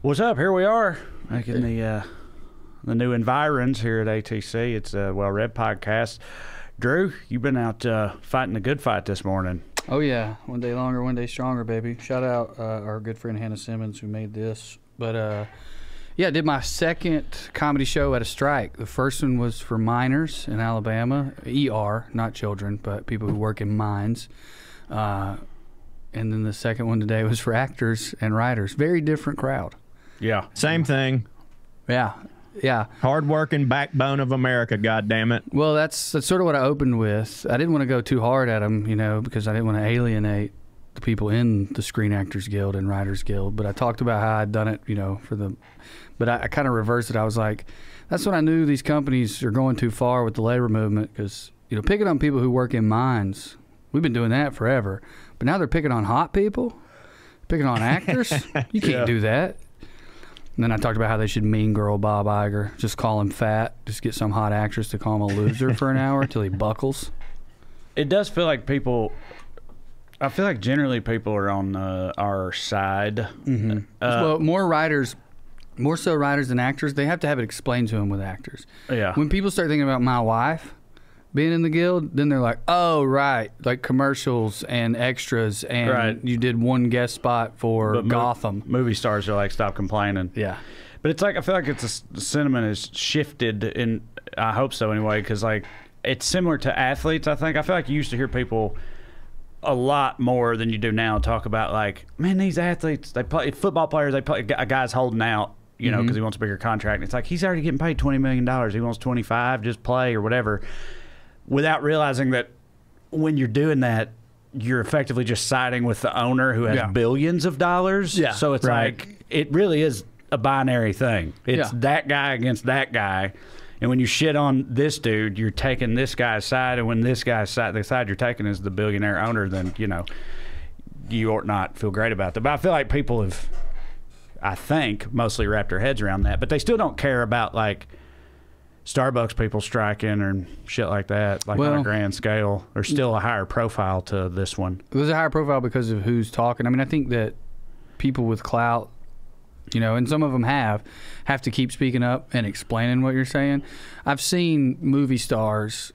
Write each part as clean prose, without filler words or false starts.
What's up? Here we are, making the new environs here at ATC. It's a WellRED podcast. Drew, you've been out fighting the good fight this morning. Oh yeah, one day longer, one day stronger, baby. Shout out our good friend Hannah Simmons who made this. But yeah, I did my second comedy show at a strike. The first one was for miners in Alabama, ER, not children, but people who work in mines. And then the second one today was for actors and writers. Very different crowd. Yeah. Same thing. Yeah. Yeah. Hard-working backbone of America, goddammit. Well, that's sort of what I opened with. I didn't want to go too hard at them, you know, because I didn't want to alienate the people in the Screen Actors Guild and Writers Guild. But I talked about how I'd done it, you know, but I kind of reversed it. I was like, that's when I knew these companies are going too far with the labor movement because, you know, picking on people who work in mines, we've been doing that forever. But now they're picking on hot people, picking on actors. You can't do that. And then I talked about how they should mean girl Bob Iger, just call him fat, just get some hot actress to call him a loser for an hour till he buckles. It does feel like I feel like generally people are on our side. Mm-hmm. Well, more so writers than actors, they have to have it explained to them with actors. Yeah. When people start thinking about my wife being in the guild, then they're like, oh, right, like commercials and extras, and you did one guest spot for Gotham. Movie stars are like, stop complaining. Yeah. But it's like, I feel like the sentiment has shifted, and I hope so anyway, because like, it's similar to athletes, I think. I feel like you used to hear people a lot more than you do now talk about like, man, these athletes, they play football players, they play, a guy's holding out, you know, because he wants a bigger contract. And it's like, he's already getting paid $20 million. He wants 25, just play or whatever. Without realizing that when you're doing that, you're effectively just siding with the owner who has billions of dollars. Yeah. So it's like, it really is a binary thing. It's that guy against that guy. And when you shit on this dude, you're taking this guy's side. And when this guy's side, the side you're taking is the billionaire owner, then, you know, you ought not feel great about that. But I feel like people have, I think, mostly wrapped their heads around that. But they still don't care about, like, Starbucks people striking or shit like that, like on a grand scale. There's still a higher profile to this one. There's a higher profile because of who's talking. I mean, I think that people with clout, you know, and some of them have to keep speaking up and explaining what you're saying. I've seen movie stars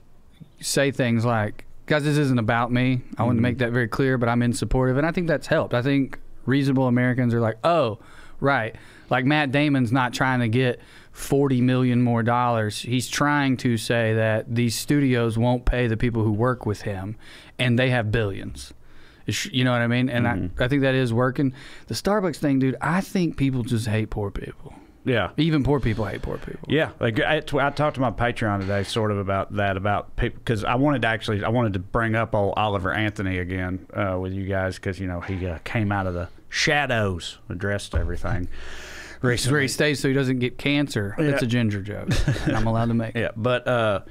say things like, guys, this isn't about me. I want to make that very clear, but I'm in support of it. And I think that's helped. I think reasonable Americans are like, oh, right. Like Matt Damon's not trying to get $40 million more. He's trying to say that these studios won't pay the people who work with him, and they have billions. You know what I mean? And I think that is working. The Starbucks thing, dude, I think people just hate poor people. Yeah. Even poor people hate poor people. Yeah. Like I talked to my Patreon today sort of about that, about people, because I wanted to bring up old Oliver Anthony again with you guys, because, you know, he came out of the shadows, addressed everything. Recently. Where he stays so he doesn't get cancer. That's a ginger joke, and I'm allowed to make. Yeah, but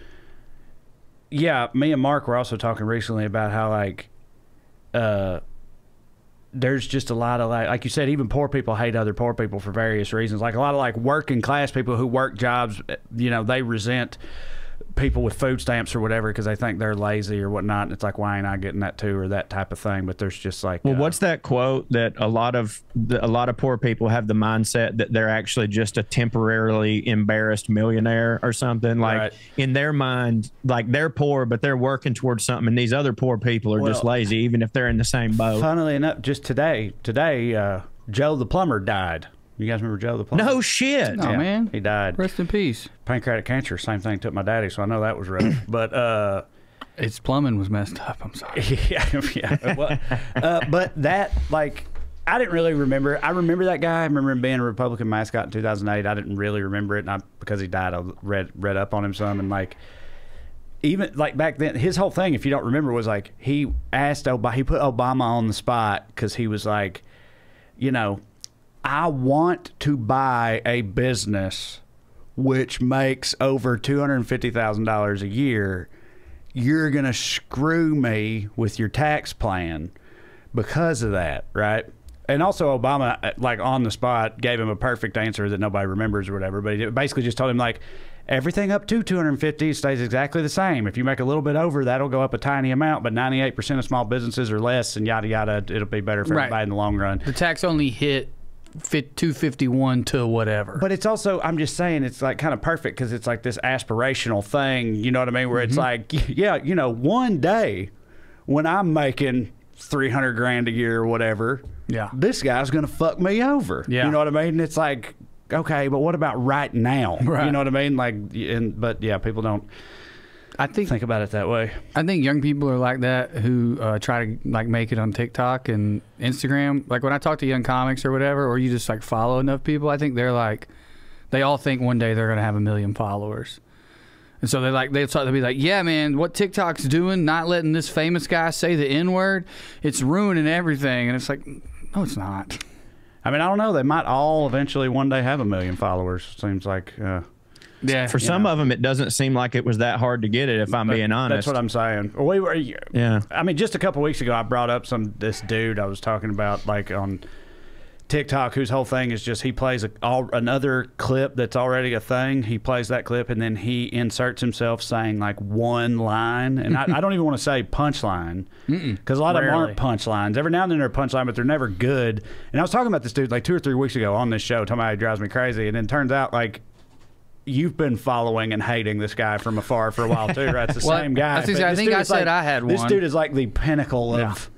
yeah, me and Mark were also talking recently about how like there's just a lot of like you said, even poor people hate other poor people for various reasons. Like a lot of like working class people who work jobs, you know, they resent people with food stamps or whatever because they think they're lazy or whatnot. And it's like, why ain't I getting that too, or that type of thing. But there's just like, well, what's that quote that a lot of poor people have the mindset that they're actually just a temporarily embarrassed millionaire or something? Like in their mind, like they're poor, but they're working towards something. And these other poor people are just lazy, even if they're in the same boat. Funnily enough, just today, Joe the plumber died. You guys remember Joe the plumber? No shit. Oh, man. He died. Rest in peace. Pancreatic cancer, same thing took my daddy, so I know that was rough. But its plumbing was messed up. I'm sorry. yeah. Well, but that, like, I didn't really remember. I remember that guy. I remember him being a Republican mascot in 2008. I didn't really remember it, because he died. I read up on him some, and like, even like back then, his whole thing, if you don't remember, was like he put Obama on the spot because he was like, you know, I want to buy a business which makes over $250,000 a year. You're going to screw me with your tax plan because of that, right? And also Obama, like on the spot, gave him a perfect answer that nobody remembers or whatever, but he basically just told him, like, everything up to 250 stays exactly the same. If you make a little bit over, that'll go up a tiny amount, but 98% of small businesses are less, and yada, yada, it'll be better for everybody in the long run. The tax only hit 251 to whatever. But it's also, I'm just saying, it's like kind of perfect because it's like this aspirational thing, you know what I mean? Where it's like, yeah, you know, one day when I'm making 300 grand a year or whatever, yeah, this guy's going to fuck me over. Yeah. You know what I mean? It's like, okay, but what about right now? Right. You know what I mean? Like, but yeah, people don't think about it that way. I think young people are like that who try to like make it on TikTok and Instagram. Like when I talk to young comics or whatever, or you just like follow enough people, I think they're like, they all think one day they're going to have 1 million followers. And so they'll be like, yeah, man, what TikTok's doing, not letting this famous guy say the N-word, it's ruining everything. And it's like, no, it's not. I mean, I don't know. They might all eventually one day have 1 million followers. Seems like... yeah, for some of them, it doesn't seem like it was that hard to get it. If I'm being honest, that's what I'm saying. Yeah, I mean, just a couple weeks ago, I brought up this dude I was talking about, like on TikTok, whose whole thing is just he plays another clip that's already a thing. He plays that clip and then he inserts himself saying like one line, and I don't even want to say punchline because a lot of them aren't punchlines. Every now and then they're a punchline, but they're never good. And I was talking about this dude like 2 or 3 weeks ago on this show, talking about how he drives me crazy, and then it turns out like, you've been following and hating this guy from afar for a while too, right? It's the same guy. I think I said I had one. This dude is like the pinnacle of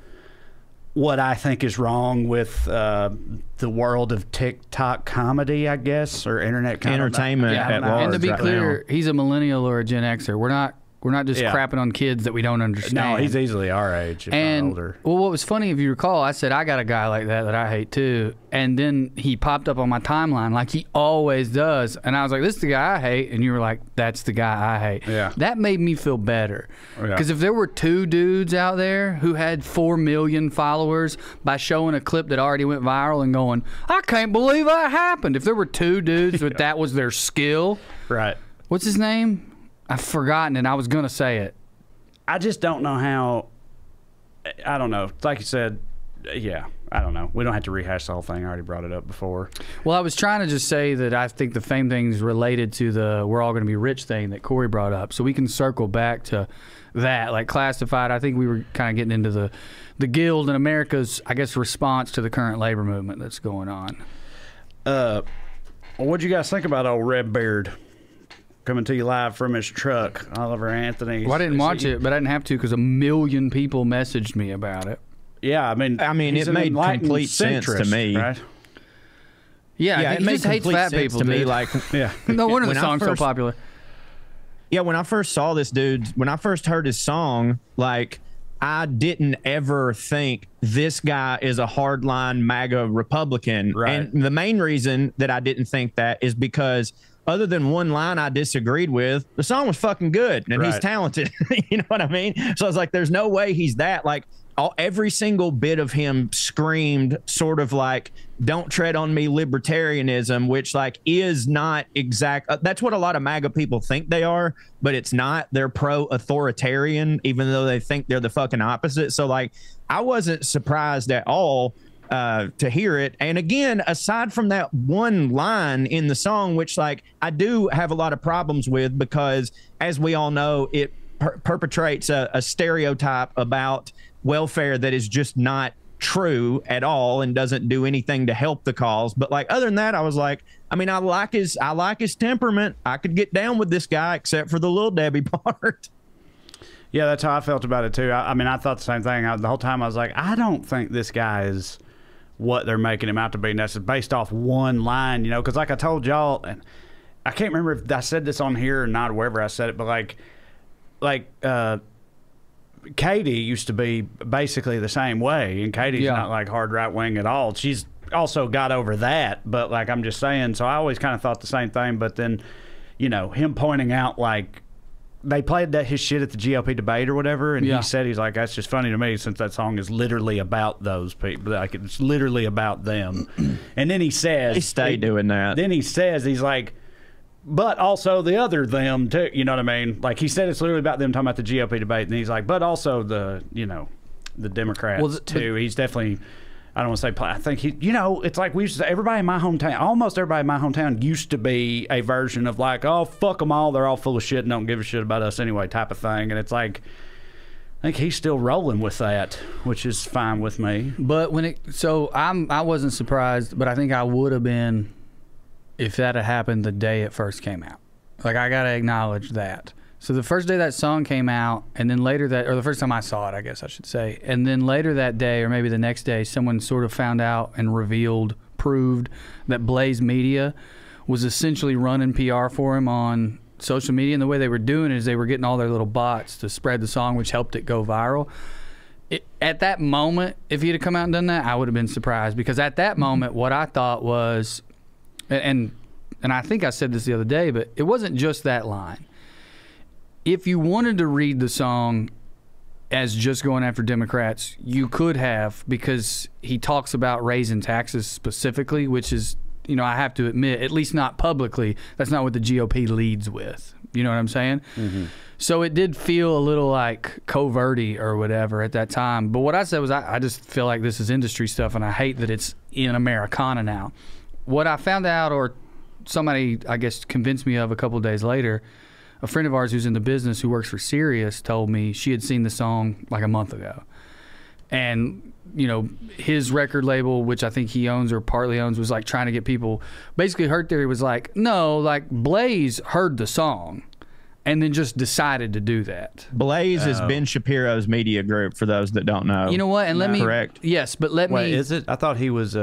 what I think is wrong with the world of TikTok comedy, I guess, or internet comedy. Entertainment at large. And to be clear, he's a millennial or a Gen Xer. We're not just crapping on kids that we don't understand. No, he's easily our age, if not older. Well, what was funny, if you recall, I said I got a guy like that I hate too, and then he popped up on my timeline like he always does, and I was like, this is the guy I hate, and you were like, that's the guy I hate. Yeah. That made me feel better, because if there were 2 dudes out there who had 4 million followers by showing a clip that already went viral and going, I can't believe that happened. If there were 2 dudes that that was their skill, right? What's his name? I've forgotten, and I was going to say it. I just don't know how. I don't know. Like you said, yeah, I don't know. We don't have to rehash the whole thing. I already brought it up before. Well, I was trying to just say that I think the fame thing is related to the we're all going to be rich thing that Corey brought up. So we can circle back to that. Like classified, I think we were kind of getting into the guild and America's, I guess, response to the current labor movement that's going on. What'd you guys think about old Redbeard? Coming to you live from his truck, Oliver Anthony. Well, I didn't watch it, but I didn't have to because 1 million people messaged me about it. Yeah, I mean, it made complete sense to me. Right? Yeah, it made complete sense people to me. Like, no wonder the song's so popular. Yeah, when I first saw this dude, when I first heard his song, like, I didn't ever think this guy is a hardline MAGA Republican. Right. And the main reason that I didn't think that is because other than one line I disagreed with, the song was fucking good and he's talented. You know what I mean? So I was like, there's no way he's that. Like, every single bit of him screamed sort of like, don't tread on me libertarianism, which like is not exact. That's what a lot of MAGA people think they are, but it's not. They're pro-authoritarian, even though they think they're the fucking opposite. So like, I wasn't surprised at all to hear it. And again, aside from that one line in the song, which like I do have a lot of problems with, because as we all know, it perpetrates a stereotype about welfare that is just not true at all and doesn't do anything to help the cause. But like, other than that, I was like, I mean, I like his temperament. I could get down with this guy, except for the Lil Debbie part. Yeah, that's how I felt about it too. I mean, I thought the same thing. The whole time I was like, I don't think this guy is what they're making him out to be. And that's based off one line, you know, because like I told y'all, and I can't remember if I said this on here or not, or wherever I said it, but like Katie used to be basically the same way, and Katie's not like hard right wing at all. She's also got over that, but like I'm just saying, so I always kind of thought the same thing. But then, you know, him pointing out like they played his shit at the GOP debate or whatever, and he said, he's like, that's just funny to me since that song is literally about those people, like it's literally about them. And then he says, they stay doing that. Then he says, he's like, but also the other them too, you know what I mean? Like he said, it's literally about them talking about the GOP debate, and he's like, but also the, you know, the Democrats too. He's definitely, I don't want to say, I think he, you know, it's like we used to say, everybody in my hometown, almost everybody in my hometown used to be a version of like, oh, fuck them all, they're all full of shit and don't give a shit about us anyway type of thing. And it's like, I think he's still rolling with that, which is fine with me. But I wasn't surprised, but I think I would have been if that had happened the day it first came out. Like, I gotta acknowledge that. So the first day that song came out, and then later or the first time I saw it, I guess I should say, and then later that day, or maybe the next day, someone sort of found out and proved that Blaze Media was essentially running PR for him on social media, and the way they were doing it is they were getting all their little bots to spread the song, which helped it go viral. At that moment, if he'd have come out and done that, I would have been surprised, because at that moment, what I thought was, and I think I said this the other day, but it wasn't just that line. If you wanted to read the song as just going after Democrats, you could have, because he talks about raising taxes specifically, which is, I have to admit, at least not publicly, that's not what the GOP leads with. You know what I'm saying? Mm-hmm. So it did feel a little like coverty or whatever at that time. But what I said was, I just feel like this is industry stuff, and I hate that it's in Americana now. What I found out, or somebody, I guess, convinced me of a couple of days later, a friend of ours who's in the business who works for Sirius told me she had seen the song like a month ago. And, his record label, which I think he owns or partly owns, was like trying to get people. Basically, her theory was like, no, like Blaze heard the song and then just decided to do that. Blaze is Ben Shapiro's media group, for those that don't know. You know what? And let me. Correct. Yes, but let Wait, me. is it? I thought he was.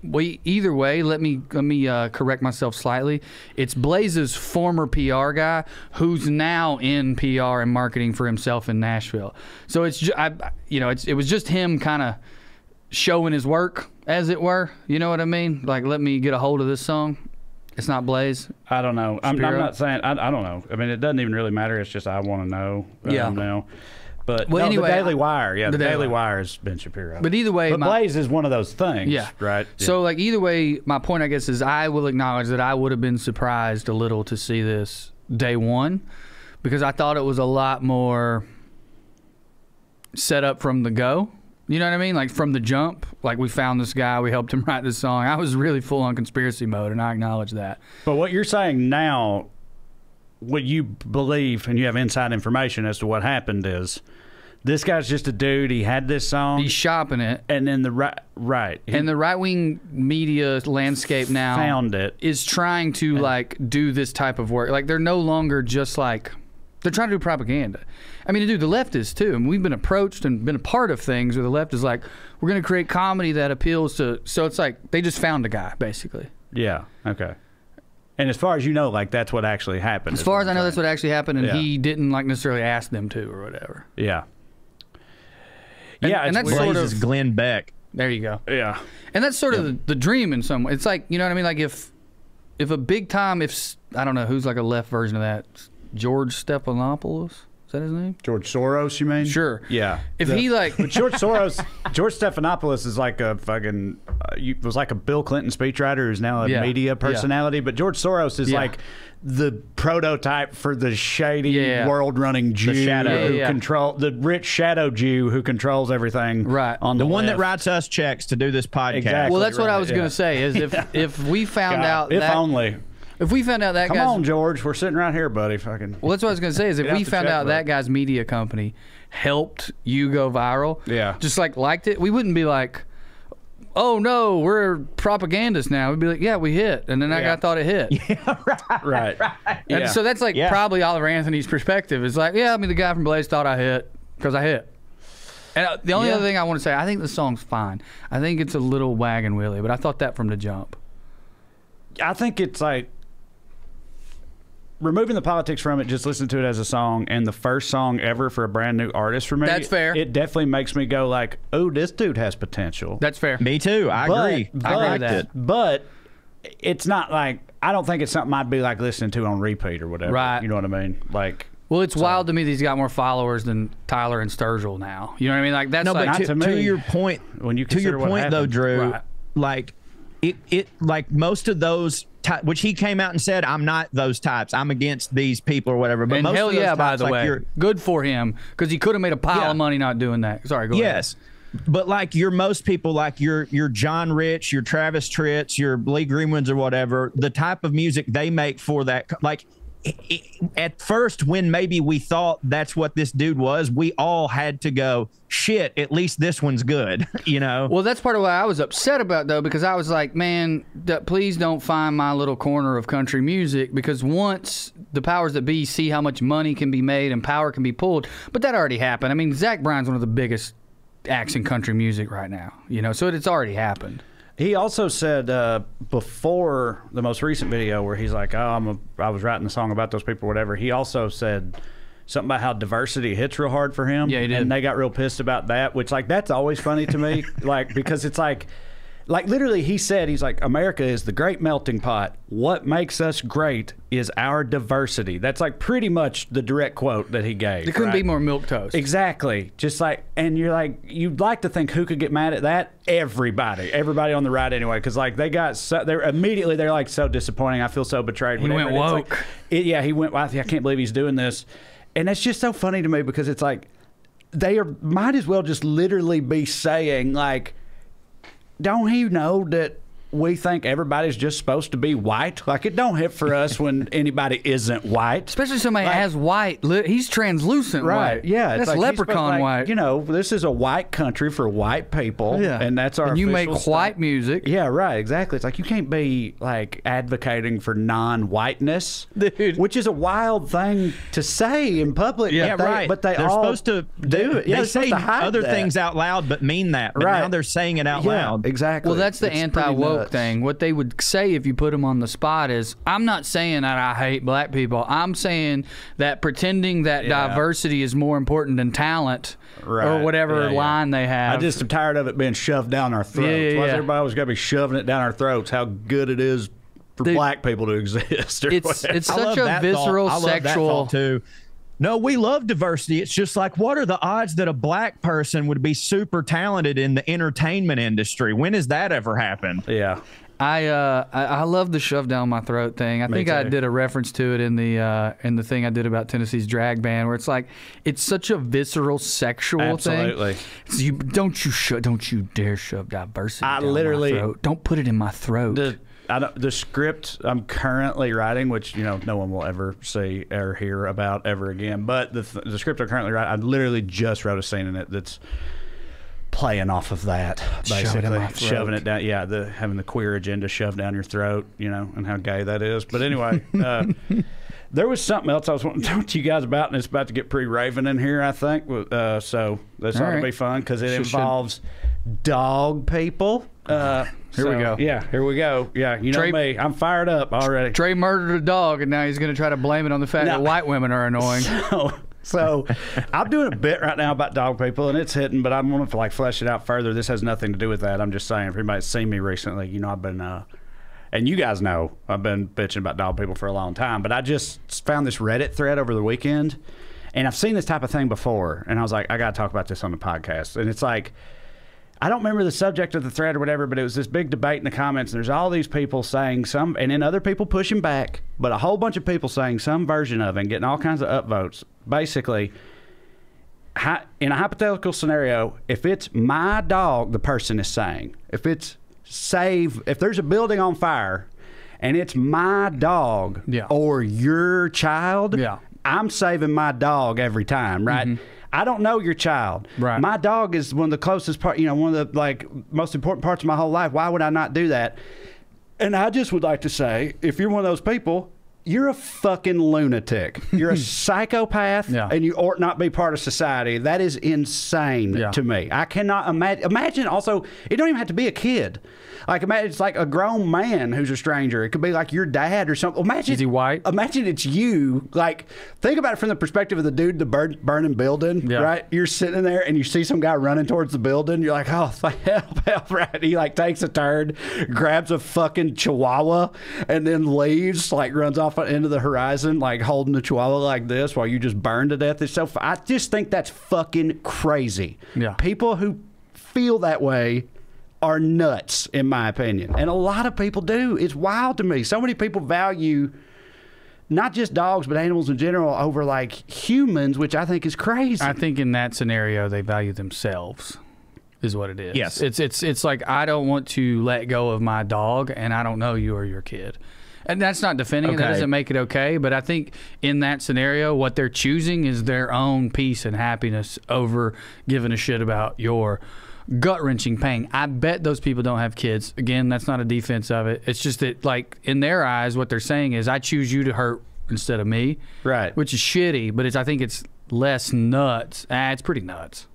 Well, either way, let me correct myself slightly. It's Blaze's former PR guy who's now in PR and marketing for himself in Nashville. So it was just him kind of showing his work, as it were. You know what I mean? Like, let me get a hold of this song. It's not Blaze. I don't know. I'm not saying. I don't know. I mean, it doesn't even really matter. It's just I want to know. Now. But well, anyway, the Daily Wire, the Daily Wire is Ben Shapiro. But either way, Blaze is one of those things, right? Yeah. So, like, either way, my point, I guess, is I will acknowledge that I would have been surprised a little to see this day one, because I thought it was a lot more set up from the go. You know what I mean? Like, from the jump. Like, we found this guy, we helped him write this song. I was really full on conspiracy mode, and I acknowledge that. But what you're saying now, what you believe, and you have inside information as to what happened, is this guy's just a dude. He had this song. He's shopping it. And then the right-wing media landscape now found it. Is trying to, like, do this type of work. Like, they're no longer just, like, they're trying to do propaganda. I mean, dude, the left is, too. And we've been approached and been a part of things where the left is like, we're going to create comedy that appeals to... So it's like, they just found a guy, basically. Yeah, okay. And as far as you know, like, that's what actually happened. As far as I know, that's what actually happened, and he didn't, like, necessarily ask them to or whatever. Yeah. And that's sort of Glenn Beck. There you go. Yeah. And that's sort of the dream in some way. It's like, you know what I mean? Like, if a big time, I don't know who's like a left version of that, George Stephanopoulos. Is that his name? George Soros, you mean? Sure. Yeah. If he like... But George Stephanopoulos is like a fucking... was like a Bill Clinton speechwriter who's now a media personality. But George Soros is like the prototype for the shady world-running Jew the rich shadow Jew who controls everything. Right. On the one left. that writes us checks to do this podcast. Exactly. Well, that's what I was going to say, is if we found out If only... If we found out that Come on, George. We're sitting right here, buddy. Fucking. Well, that's what I was going to say, is if we found out that guy's media company helped you go viral, just like liked it, we wouldn't be like, oh, no, we're propagandists now. We'd be like, yeah, we hit. And then that guy thought it hit. Yeah, right. And so that's like probably Oliver Anthony's perspective. It's like, yeah, I mean, the guy from Blaze thought I hit because I hit. And the only other thing I want to say, I think the song's fine. I think it's a little wagon wheelie, but I thought that from the jump. I think it's like, removing the politics from it, just listen to it as a song, and the first song ever for a brand new artist for me. That's fair. It definitely makes me go like, oh, this dude has potential. That's fair. Me too. I agree. I agree with that. But it's not like, I don't think it's something I'd be like listening to on repeat or whatever. Right. You know what I mean? Like, well, it's wild to me that he's got more followers than Tyler and Sturgill now. You know what I mean? Like, that's like, to your point. When you to your point though, Drew, like it like most of those. Which he came out and said, I'm not those types. I'm against these people or whatever. But and most hell of those types, by the way, good for him, because he could have made a pile of money not doing that. Sorry, go ahead. Yes, but like most people, like your John Rich, your Travis Tritts, your Lee Greenwoods or whatever, the type of music they make for that, like at first, when maybe we thought that's what this dude was, we all had to go, shit, at least this one's good, you know? Well, that's part of what I was upset about, though, because I was like, man, please don't find my little corner of country music, because once the powers that be see how much money can be made and power can be pulled, but that already happened. I mean, Zach Bryan's one of the biggest acts in country music right now, you know, so it's already happened. He also said before the most recent video where he's like, oh, I was writing a song about those people or whatever, he also said something about how diversity hits real hard for him. Yeah, he did. And they got real pissed about that, which, like, that's always funny to me, like, because it's like literally he said, he's like, America is the great melting pot. What makes us great is our diversity. That's like pretty much the direct quote that he gave. There couldn't be more milquetoast. Exactly. Just like, and you're like, you'd like to think who could get mad at that? Everybody on the right anyway, because like they got so, they're like so disappointing. I feel so betrayed. He went woke. Like, he went. I can't believe he's doing this, and that's just so funny to me because it's like might as well just literally be saying like, don't he know that we think everybody's just supposed to be white? Like, it don't hit for us when anybody isn't white. Especially somebody as white. He's translucent right. white. Yeah. That's like leprechaun white. You know, this is a white country for white people. Yeah. And that's our And you make official white stuff. music. Yeah, right. Exactly. It's like you can't be, like, advocating for non-whiteness. Dude. Which is a wild thing to say in public. Yeah, right. But they're all supposed to do it. Yeah, they say other things out loud but mean that. But now they're saying it out loud. Exactly. Well, that's the anti-woke thing. What they would say if you put them on the spot is, I'm not saying that I hate black people. I'm saying that pretending that diversity is more important than talent or whatever line they have. I just am tired of it being shoved down our throats. Why is everybody always got to be shoving it down our throats? How good it is for black people to exist. It's such a visceral, sexual. Too. No, we love diversity. It's just like, what are the odds that a black person would be super talented in the entertainment industry? When has that ever happened? Yeah. I love the shove down my throat thing. I think I did a reference to it in the thing I did about Tennessee's drag band, where it's like it's such a visceral sexual thing. So don't you dare shove diversity down my throat. Don't put it in my throat. The script I'm currently writing, which no one will ever see or hear about ever again, but the script I'm currently writing, I literally just wrote a scene in it that's playing off of that, basically shoving it down. Yeah, having the queer agenda shoved down your throat, and how gay that is. But anyway, there was something else I was wanting to talk to you guys about, and it's about to get pretty raving in here, I think. So this ought to be fun because it involves dog people. Here we go. Yeah, here we go. Yeah, Trey, me. I'm fired up already. Trey murdered a dog, and now he's going to try to blame it on the fact that white women are annoying. So I'm doing a bit right now about dog people, and it's hitting, but I'm going to flesh it out further. This has nothing to do with that. I'm just saying, if anybody's seen me recently, I've been, and you guys know, I've been bitching about dog people for a long time, but I just found this Reddit thread over the weekend, and I've seen this type of thing before, and I was like, I got to talk about this on the podcast. And it's like, I don't remember the subject of the thread or whatever, but it was this big debate in the comments, and there's all these people saying some, and then other people pushing back, but a whole bunch of people saying some version of it and getting all kinds of upvotes. Basically, in a hypothetical scenario, if it's my dog, the person is saying, if there's a building on fire and it's my dog or your child, I'm saving my dog every time, right? Mm-hmm. I don't know your child. Right. My dog is one of the closest part, one of the most important parts of my whole life. Why would I not do that? And I just would like to say, if you're one of those people, you're a fucking lunatic. You're a psychopath, and you ought not be part of society. That is insane to me. I cannot imagine. Imagine also, it don't even have to be a kid. Like, imagine it's like a grown man who's a stranger. It could be like your dad or something. Imagine, is he white? Imagine it's you. Like, think about it from the perspective of the dude, the burning building, right? You're sitting in there and you see some guy running towards the building. You're like, oh, help, right? He takes a turn, grabs a fucking chihuahua, and then leaves, runs off into the horizon, holding the chihuahua like this while you just burn to death. It's so. I just think that's fucking crazy. Yeah. People who feel that way are nuts, in my opinion. And a lot of people do. It's wild to me. So many people value not just dogs, but animals in general over humans, which I think is crazy. I think in that scenario, they value themselves, is what it is. Yes. It's like, I don't want to let go of my dog, and I don't know you or your kid. And that's not defending it. That doesn't make it okay. But I think in that scenario, what they're choosing is their own peace and happiness over giving a shit about your gut-wrenching pain. I bet those people don't have kids. Again, that's not a defense of it. It's just that, like, in their eyes, what they're saying is, I choose you to hurt instead of me. Right. Which is shitty, but I think it's less nuts. It's pretty nuts.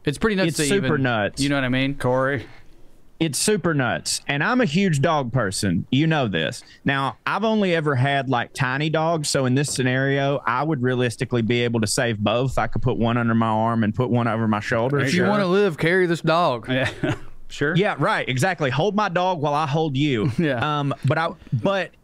It's pretty nuts. It's super nuts. You know what I mean? Corey? It's super nuts. And I'm a huge dog person. You know this. Now, I've only ever had like tiny dogs. So in this scenario, I would realistically be able to save both. I could put one under my arm and put one over my shoulder. If you want to live, carry this dog. Yeah. Sure. Yeah, right. Exactly. Hold my dog while I hold you. Yeah. But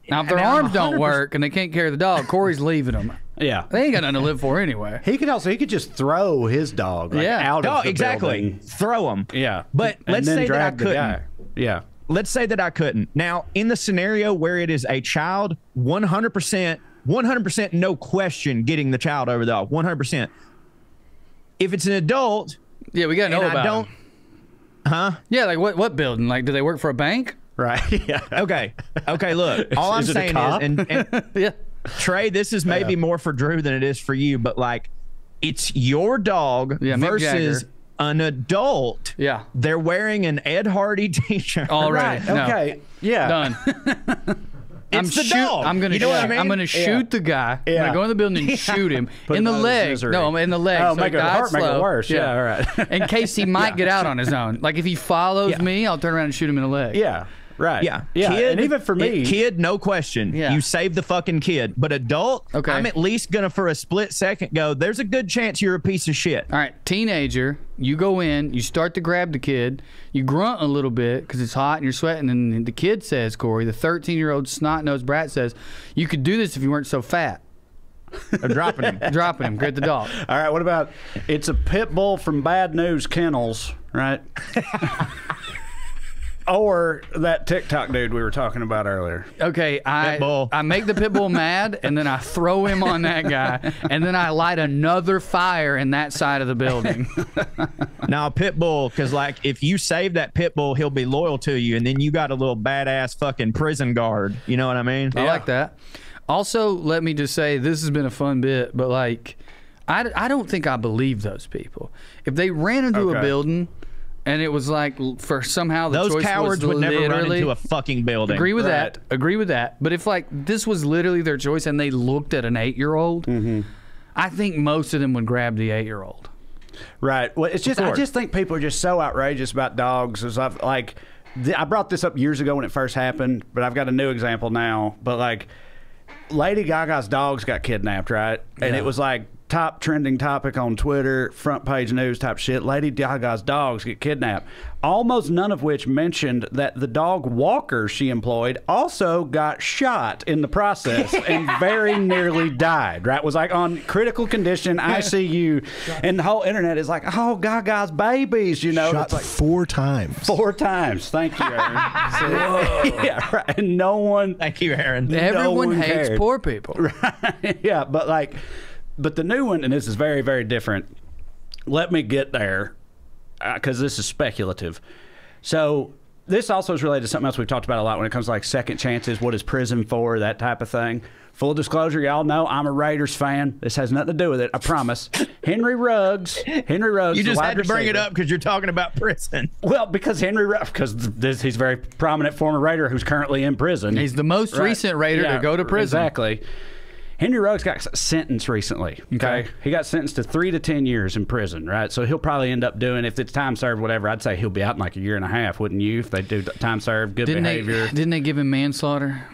now, if their arms don't work and they can't carry the dog, Corey's leaving them. Yeah. They ain't got nothing to live for anyway. He could just throw his dog out of the building. Throw him. Yeah. But let's say that I couldn't. Yeah. Let's say that I couldn't. Now, in the scenario where it is a child, 100%, no question getting the child over the dog. 100%. If it's an adult, yeah, we gotta know about them. Huh? Yeah, like what building? Like, do they work for a bank? Right. Yeah. Okay. Look, all I'm saying is, and yeah. Trey, this is maybe more for Drew than it is for you, but like, it's your dog versus an adult. Yeah. They're wearing an Ed Hardy t-shirt. All right. No. Okay. Yeah. Done. It's the dog. I'm gonna what I mean? I'm gonna shoot the guy. I'm gonna go in the building and shoot him in the leg. No, in the leg. Oh, so make it hurt, make it worse. Yeah, all right. In case he might get out on his own. Like if he follows me, I'll turn around and shoot him in the leg. Yeah. Right. Yeah. Kid, and even for me, kid, no question. Yeah. You save the fucking kid. But adult, okay. I'm at least gonna for a split second go, there's a good chance you're a piece of shit. All right, teenager, you go in, you start to grab the kid, you grunt a little bit because it's hot and you're sweating, and the kid says, Corey, the 13-year-old snot-nosed brat says, you could do this if you weren't so fat. I'm dropping him. Dropping him. Get the dog. All right, what about, it's a pit bull from Bad News Kennels, right? Or that TikTok dude we were talking about earlier. Okay, I make the pit bull mad, and then I throw him on that guy, and then I light another fire in that side of the building. Now, pit bull, because like if you save that pit bull, he'll be loyal to you, and then you got a little badass fucking prison guard. You know what I mean? I like that. Also, let me just say, this has been a fun bit, but like, I don't think I believe those people. If they ran into a building and it was like, for somehow the those choice cowards was would never run into a fucking building. Agree with that. Agree with that. But if like this was literally their choice and they looked at an 8-year-old, I think most of them would grab the 8-year-old. Right. Well, it's just I just think people are just so outrageous about dogs. As I've like, I brought this up years ago when it first happened, but I've got a new example now. But like, Lady Gaga's dogs got kidnapped, right? And it was like top trending topic on Twitter, front page news type shit. Lady Gaga's dogs get kidnapped. Almost none of which mentioned that the dog walker she employed also got shot in the process and very nearly died, right? Was like on critical condition, ICU. And the whole internet is like, oh, Gaga's babies, you know. Shot like 4 times. 4 times. Thank you, Aaron. Yeah, right. And no one. Thank you, Aaron. Everyone hates cared. poor people. Right. Yeah, but like, but the new one, and this is very, very different. Let me get there, because this is speculative. So this also is related to something else we've talked about a lot when it comes to like second chances. What is prison for? That type of thing. Full disclosure, y'all know I'm a Raiders fan. This has nothing to do with it. I promise. Henry Ruggs. You just had to bring it up because you're talking about prison. Well, because he's a very prominent former Raider who's currently in prison. He's the most recent Raider to go to prison. Exactly. Henry Ruggs got sentenced recently. Okay. He got sentenced to 3 to 10 years in prison, right? So he'll probably end up doing, if it's time served, whatever, I'd say he'll be out in like a year and a half, wouldn't you? If they do time served, good behavior. Didn't they give him manslaughter?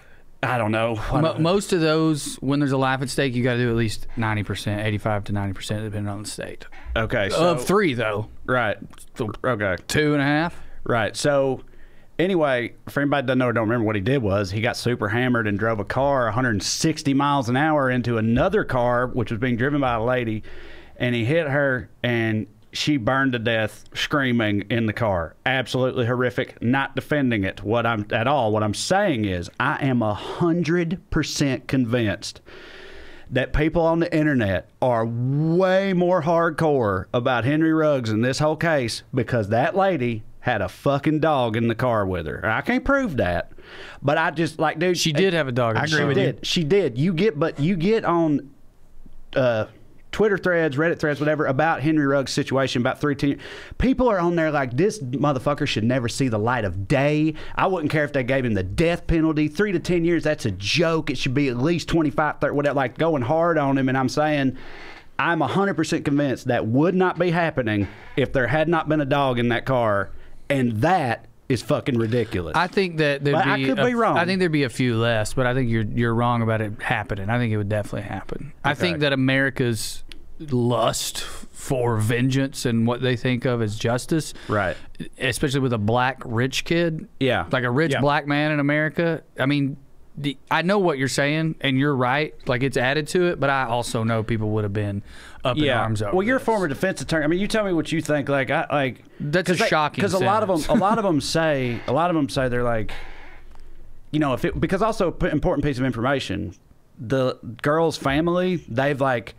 I don't know. Most of those, when there's a life at stake, you got to do at least 90%, 85 to 90%, depending on the state. Okay. So, of 3, though. Right. So, okay. 2.5. Right. So, anyway, for anybody that doesn't know or don't remember, what he did was he got super hammered and drove a car 160 miles an hour into another car, which was being driven by a lady, and he hit her, and she burned to death screaming in the car. Absolutely horrific. Not defending it what I'm saying is I am 100% convinced that people on the internet are way more hardcore about Henry Ruggs in this whole case because that lady had a fucking dog in the car with her. I can't prove that, but I just like, dude. She did have a dog. I agree with you. She did. You get on Twitter threads, Reddit threads, whatever, about Henry Ruggs' situation, about 3 people are on there like, this motherfucker should never see the light of day. I wouldn't care if they gave him the death penalty. 3 to 10 years, that's a joke. It should be at least 25, 30, whatever, like going hard on him. And I'm saying, I'm 100% convinced that would not be happening if there had not been a dog in that car. And that is fucking ridiculous. I think that I could be wrong. I think there'd be a few less, but I think you're wrong about it happening. I think it would definitely happen. Okay. I think that America's lust for vengeance and what they think of as justice, right, especially with a black rich kid, like a rich black man in America. I mean, I know what you're saying, and you're right. Like, it's added to it, but I also know people would have been up in arms over. Well, you're a former defense attorney. I mean, you tell me what you think. That's a shocking. Because a lot of them say they're like, you know, because also important piece of information. The girl's family, they've like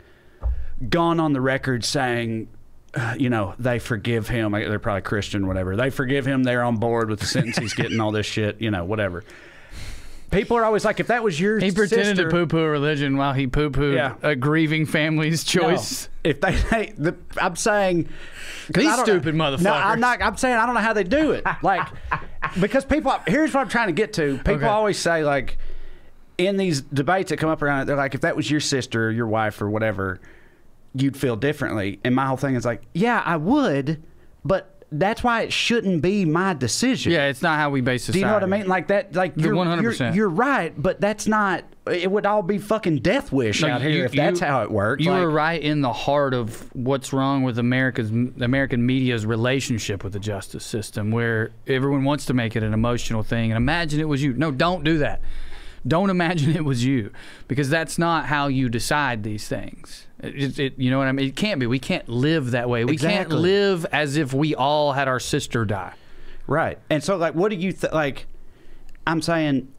gone on the record saying, you know, they forgive him. They're probably Christian, whatever. They forgive him. They're on board with the sentence he's getting. All this shit, you know, whatever. People are always like, if that was your sister... He pretended to poo-poo a religion while he poo-pooed a grieving family's choice. No. If I'm saying... These stupid motherfuckers. No, I'm saying I don't know how they do it. Like, because people... Here's what I'm trying to get to. People always say, like, in these debates that come up around it, they're like, if that was your sister or your wife or whatever, you'd feel differently. And my whole thing is like, yeah, I would, but... That's why it shouldn't be my decision. Yeah, it's not how we base society. Do you know what I mean? Like that, like you're 100%. You're right, but that's not. It would all be fucking death wish out here if that's how it works. You were right in the heart of what's wrong with American media's relationship with the justice system, where everyone wants to make it an emotional thing and imagine it was you. No, don't do that. Don't imagine it was you, because that's not how you decide these things. You know what I mean? It can't be. We can't live that way. We can't live as if we all had our sister die. Right. And so, like, what do you like? I'm saying,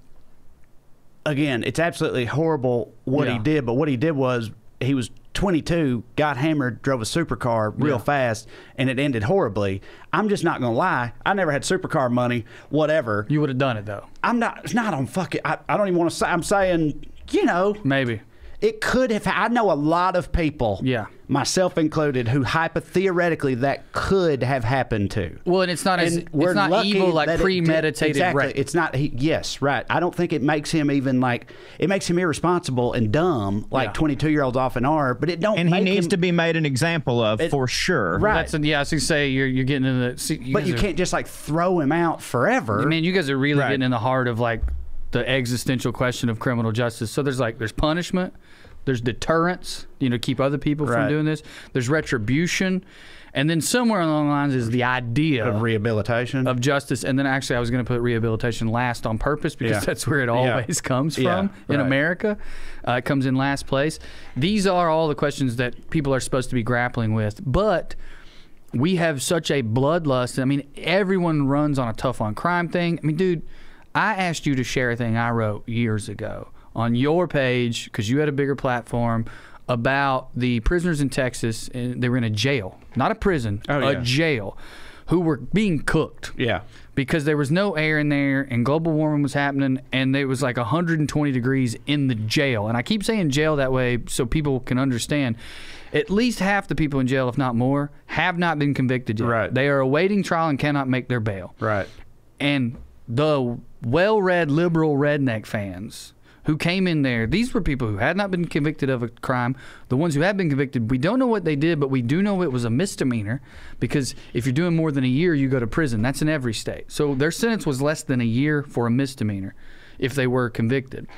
again, it's absolutely horrible what he did, but what he did was he was 22, got hammered, drove a supercar real fast, and it ended horribly. I'm just not gonna lie. I never had supercar money. Whatever. You would have done it though. I'm not. It's not on fucking. I don't even want to say. I'm saying, you know, maybe. It could have. I know a lot of people, myself included, who theoretically that could have happened to. Well, and it's not evil like premeditated rape. It's not. Yes, right. I don't think it makes him even like it makes him irresponsible and dumb like 22-year-olds often are. But it don't. And he needs to be made an example of for sure. Right. That's I was gonna say you're getting in the. But you can't just like throw him out forever. Man, you guys are really getting in the heart of like the existential question of criminal justice. So there's punishment. There's deterrence, you know, keep other people from doing this. There's retribution. And then somewhere along the lines is the idea of rehabilitation, of justice. And then actually I was going to put rehabilitation last on purpose because that's where it always comes from in America. It comes in last place. These are all the questions that people are supposed to be grappling with. But we have such a bloodlust. I mean, everyone runs on a tough on crime thing. I mean, dude, I asked you to share a thing I wrote years ago on your page, because you had a bigger platform, about the prisoners in Texas, and they were in a jail, not a prison, a jail, who were being cooked. Yeah. Because there was no air in there, and global warming was happening, and it was like 120 degrees in the jail. And I keep saying jail that way so people can understand. At least half the people in jail, if not more, have not been convicted yet. Right. They are awaiting trial and cannot make their bail. Right. And the WellRED liberal redneck fans who came in there, these were people who had not been convicted of a crime. The ones who have been convicted, we don't know what they did, but we do know it was a misdemeanor, because if you're doing more than a year, you go to prison. That's in every state. So their sentence was less than a year for a misdemeanor if they were convicted.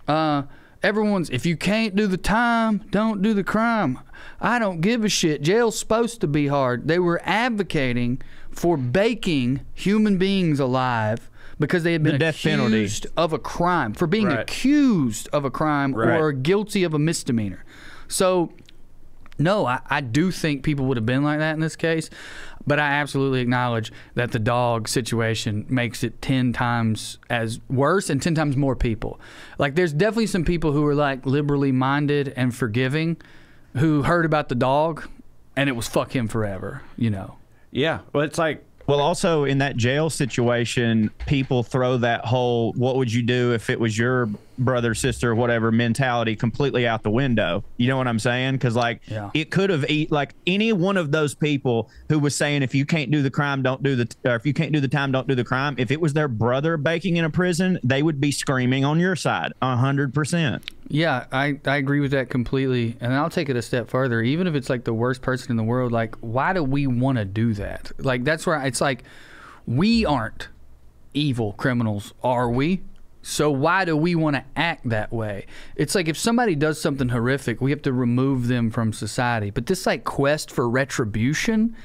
If you can't do the time, don't do the crime. I don't give a shit. Jail's supposed to be hard. They were advocating for baking human beings alive because they had been accused of a crime, for being accused of a crime or guilty of a misdemeanor. So, no, I do think people would have been like that in this case, but I absolutely acknowledge that the dog situation makes it 10 times as worse and 10 times more people. Like, there's definitely some people who are like liberally minded and forgiving who heard about the dog and it was fuck him forever, you know. Yeah, well, it's like, Well, also in that jail situation, people throw that whole "what would you do if it was your brother, sister, or whatever" mentality completely out the window. You know what I'm saying? Because like it could have like any one of those people who was saying if you can't do the crime, don't do the, or if you can't do the time, don't do the crime. If it was their brother baking in a prison, they would be screaming on your side 100%. Yeah, I agree with that completely. And I'll take it a step further. Even if it's like the worst person in the world, like, why do we want to do that? Like, that's where it's like, we aren't evil criminals, are we? So why do we want to act that way? It's like if somebody does something horrific, we have to remove them from society. But this like quest for retribution,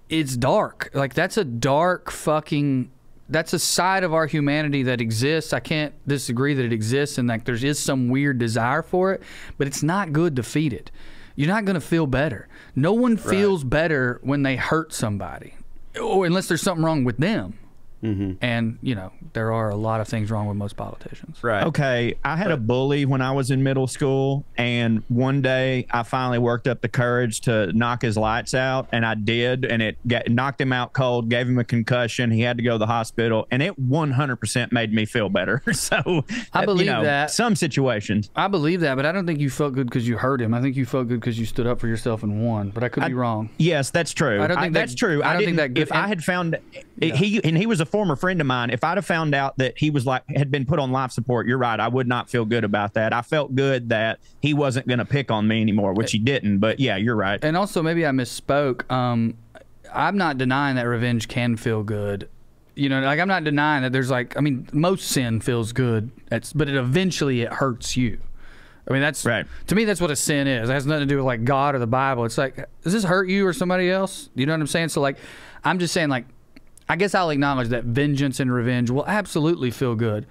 it's dark. Like, that's a dark fucking... That's a side of our humanity that exists. I can't disagree that it exists and like there is some weird desire for it, but it's not good to feed it. You're not going to feel better. No one feels better when they hurt somebody, or unless there's something wrong with them. And, you know, there are a lot of things wrong with most politicians. Right. Okay, I had a bully when I was in middle school, and one day I finally worked up the courage to knock his lights out, and I did, and it knocked him out cold, gave him a concussion. He had to go to the hospital, and it 100% made me feel better. So I believe that. Some situations. I believe that, but I don't think you felt good because you hurt him. I think you felt good because you stood up for yourself and won, but I could be wrong. Yes, that's true. I don't think that's true. I don't think that good. If I had found he was a former friend of mine, if I'd have found out that he was like had been put on life support, you're right, I would not feel good about that. I felt good that he wasn't going to pick on me anymore, which he didn't. But yeah, you're right. And also, maybe I misspoke. I'm not denying that revenge can feel good. You know, like I'm not denying that there's like, I mean, most sin feels good, but eventually it hurts you. I mean, that's right. To me, that's what a sin is. It has nothing to do with like God or the Bible. It's like, does this hurt you or somebody else? You know what I'm saying? So like, I'm just saying like, I guess I'll acknowledge that vengeance and revenge will absolutely feel good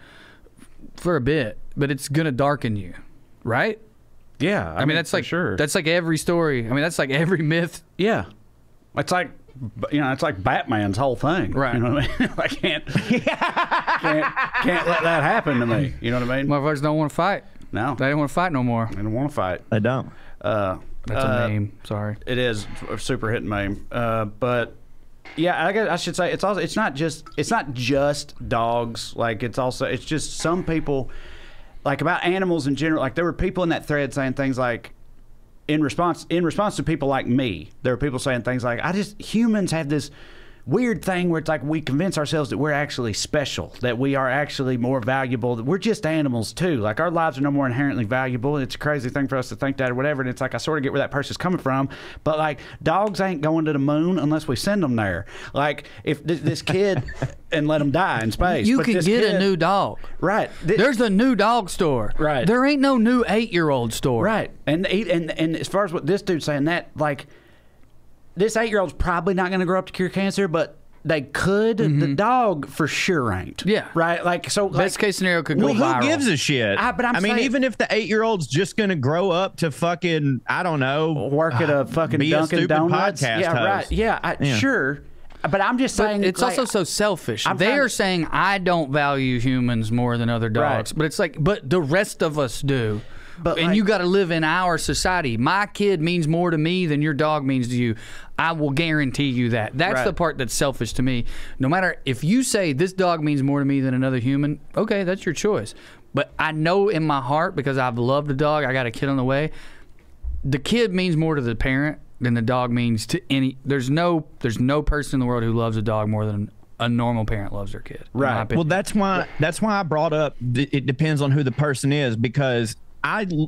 for a bit, but it's going to darken you, right? Yeah. I mean, that's like, that's like every story. I mean, that's like every myth. Yeah. It's like, you know, it's like Batman's whole thing. Right. You know what I mean? I can't let that happen to me. You know what I mean? Motherfuckers don't want to fight. No. They don't want to fight no more. They don't want to fight. They don't. That's a meme. Sorry. It is a super hit meme. But yeah, I guess I should say it's not just dogs. Like it's just some people, like about animals in general. Like there were people in that thread saying things like, in response to people like me, there were people saying things like, humans have this weird thing where it's like we convince ourselves that we're actually special, that we are actually more valuable, that we're just animals too. Like our lives are no more inherently valuable. It's a crazy thing for us to think that or whatever. And it's like I sort of get where that person's coming from, but like dogs ain't going to the moon unless we send them there. Like if this kid and let them die in space. You can get a new dog. Right. There's a new dog store. Right. There ain't no new 8-year-old store. Right. And as far as what this dude's saying, that like this 8-year-old's probably not going to grow up to cure cancer, but they could. The dog for sure ain't. Yeah. Right? Like, so best case scenario could go viral. Who gives a shit? I mean, even if the 8-year-old's just going to grow up to fucking, I don't know, work at a fucking Dunkin' Donuts. Podcast yeah, host. Right. Yeah, sure. But I'm just saying, but it's like, also so selfish. They are saying I don't value humans more than other dogs, but it's like, but the rest of us do. But and like, you got to live in our society. My kid means more to me than your dog means to you. I will guarantee you that. That's the part that's selfish to me. No matter if you say this dog means more to me than another human, okay, that's your choice. But I know in my heart, because I've loved a dog, I got a kid on the way, the kid means more to the parent than the dog means to any. There's no person in the world who loves a dog more than a normal parent loves their kid. Right. Well, that's why I brought up it depends on who the person is, because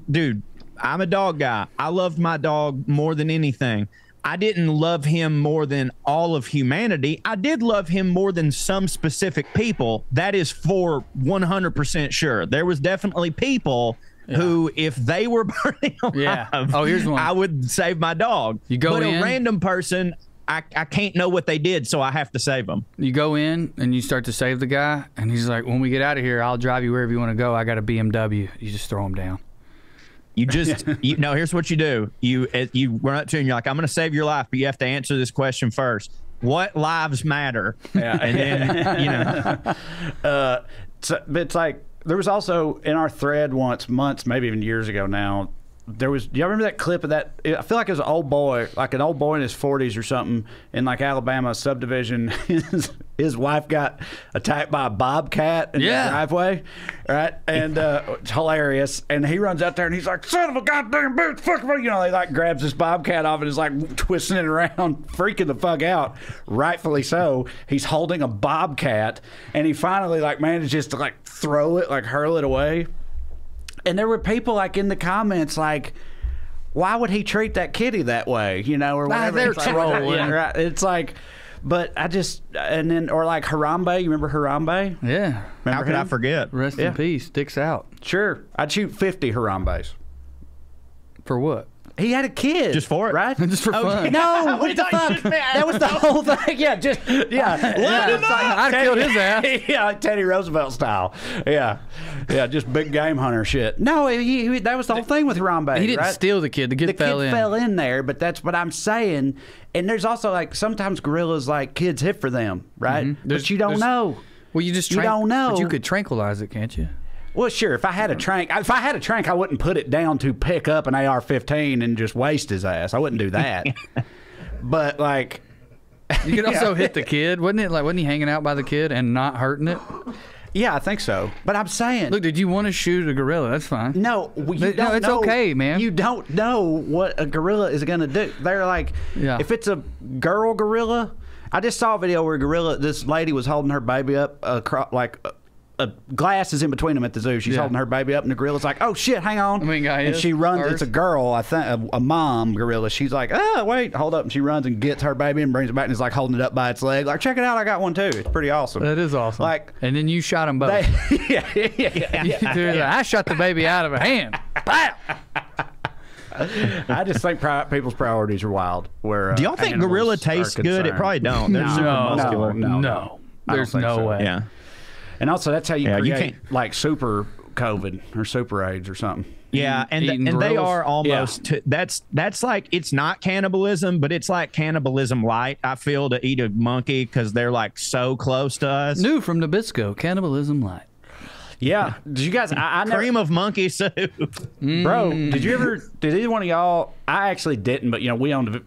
dude, I'm a dog guy. I loved my dog more than anything. I didn't love him more than all of humanity. I did love him more than some specific people. That is for 100% sure. There was definitely people who, if they were burning alive, here's one. I would save my dog. You go but in, a random person, I can't know what they did, so I have to save them. You go in and you start to save the guy, and he's like, when we get out of here, I'll drive you wherever you want to go. I got a BMW. You just throw him down. You just, no, here's what you do. You run up to him and you're like, I'm going to save your life, but you have to answer this question first. What lives matter? Yeah. And then, you know. But it's like, there was also in our thread once, months, maybe even years ago now, there was. Do y'all remember that clip of that? I feel like it was an old boy, like an old boy in his 40s or something, in like Alabama subdivision. His wife got attacked by a bobcat in the driveway, right? And it's hilarious. And he runs out there and he's like, "Son of a goddamn bitch, fuck me!" You know, he like grabs this bobcat off and is like twisting it around, freaking the fuck out. Rightfully so. He's holding a bobcat, and he finally like manages to like throw it, like hurl it away. And there were people like in the comments like, why would he treat that kitty that way? You know, or whatever. They're it's trolling. Like, yeah, right. It's like, but I just, and then, or like Harambe. You remember Harambe? Yeah. Remember How could him? I forget? Rest in peace. Dicks out. Sure. I'd shoot 50 Harambes. For what? He had a kid. Just for it? Right? Just for fun. No, what the fuck? That was the whole thing. Yeah, just, I'd killed his ass. Yeah, like Teddy Roosevelt style. Yeah. Yeah, just big game hunter shit. No, that was the whole thing with Harambe. He didn't right? steal the kid. The kid fell in. The kid fell in there, but that's what I'm saying. And there's also like sometimes gorillas like kids hit for them, right? But you don't know. Well, you don't know. But you could tranquilize it, can't you? Well, sure. If I had a trank, I wouldn't put it down to pick up an AR-15 and just waste his ass. I wouldn't do that. But like, you could also hit the kid, wasn't it? Like, wasn't he hanging out by the kid and not hurting it? Yeah, I think so. But I'm saying, look, did you want to shoot a gorilla? That's fine. No, you don't no, it's know, okay, man. You don't know what a gorilla is going to do. They're like, if it's a girl gorilla, I just saw a video where this lady was holding her baby up across, like. A glass is in between them at the zoo. She's holding her baby up, and the gorilla's like, "Oh shit, hang on!" And she runs. It's a girl, I think, a mom gorilla. She's like, "Oh wait, hold up!" And she runs and gets her baby and brings it back, and is like holding it up by its leg, like, "Check it out, I got one too." It's pretty awesome. That is awesome. Like, and then you shot them both. I shot the baby out of a hand. Bam! I just think people's priorities are wild. Where do y'all think gorilla tastes good? It probably don't. They're super muscular. No. There's no way. Yeah. And also, that's how you create like super COVID or super AIDS or something. Yeah, and they are almost. That's like, it's not cannibalism, but it's like cannibalism light. I feel, to eat a monkey because they're like so close to us. New from Nabisco, cannibalism light. Yeah, did you guys? I never, cream of monkey soup, bro. Did you ever? Did either one of y'all? I actually didn't, but you know,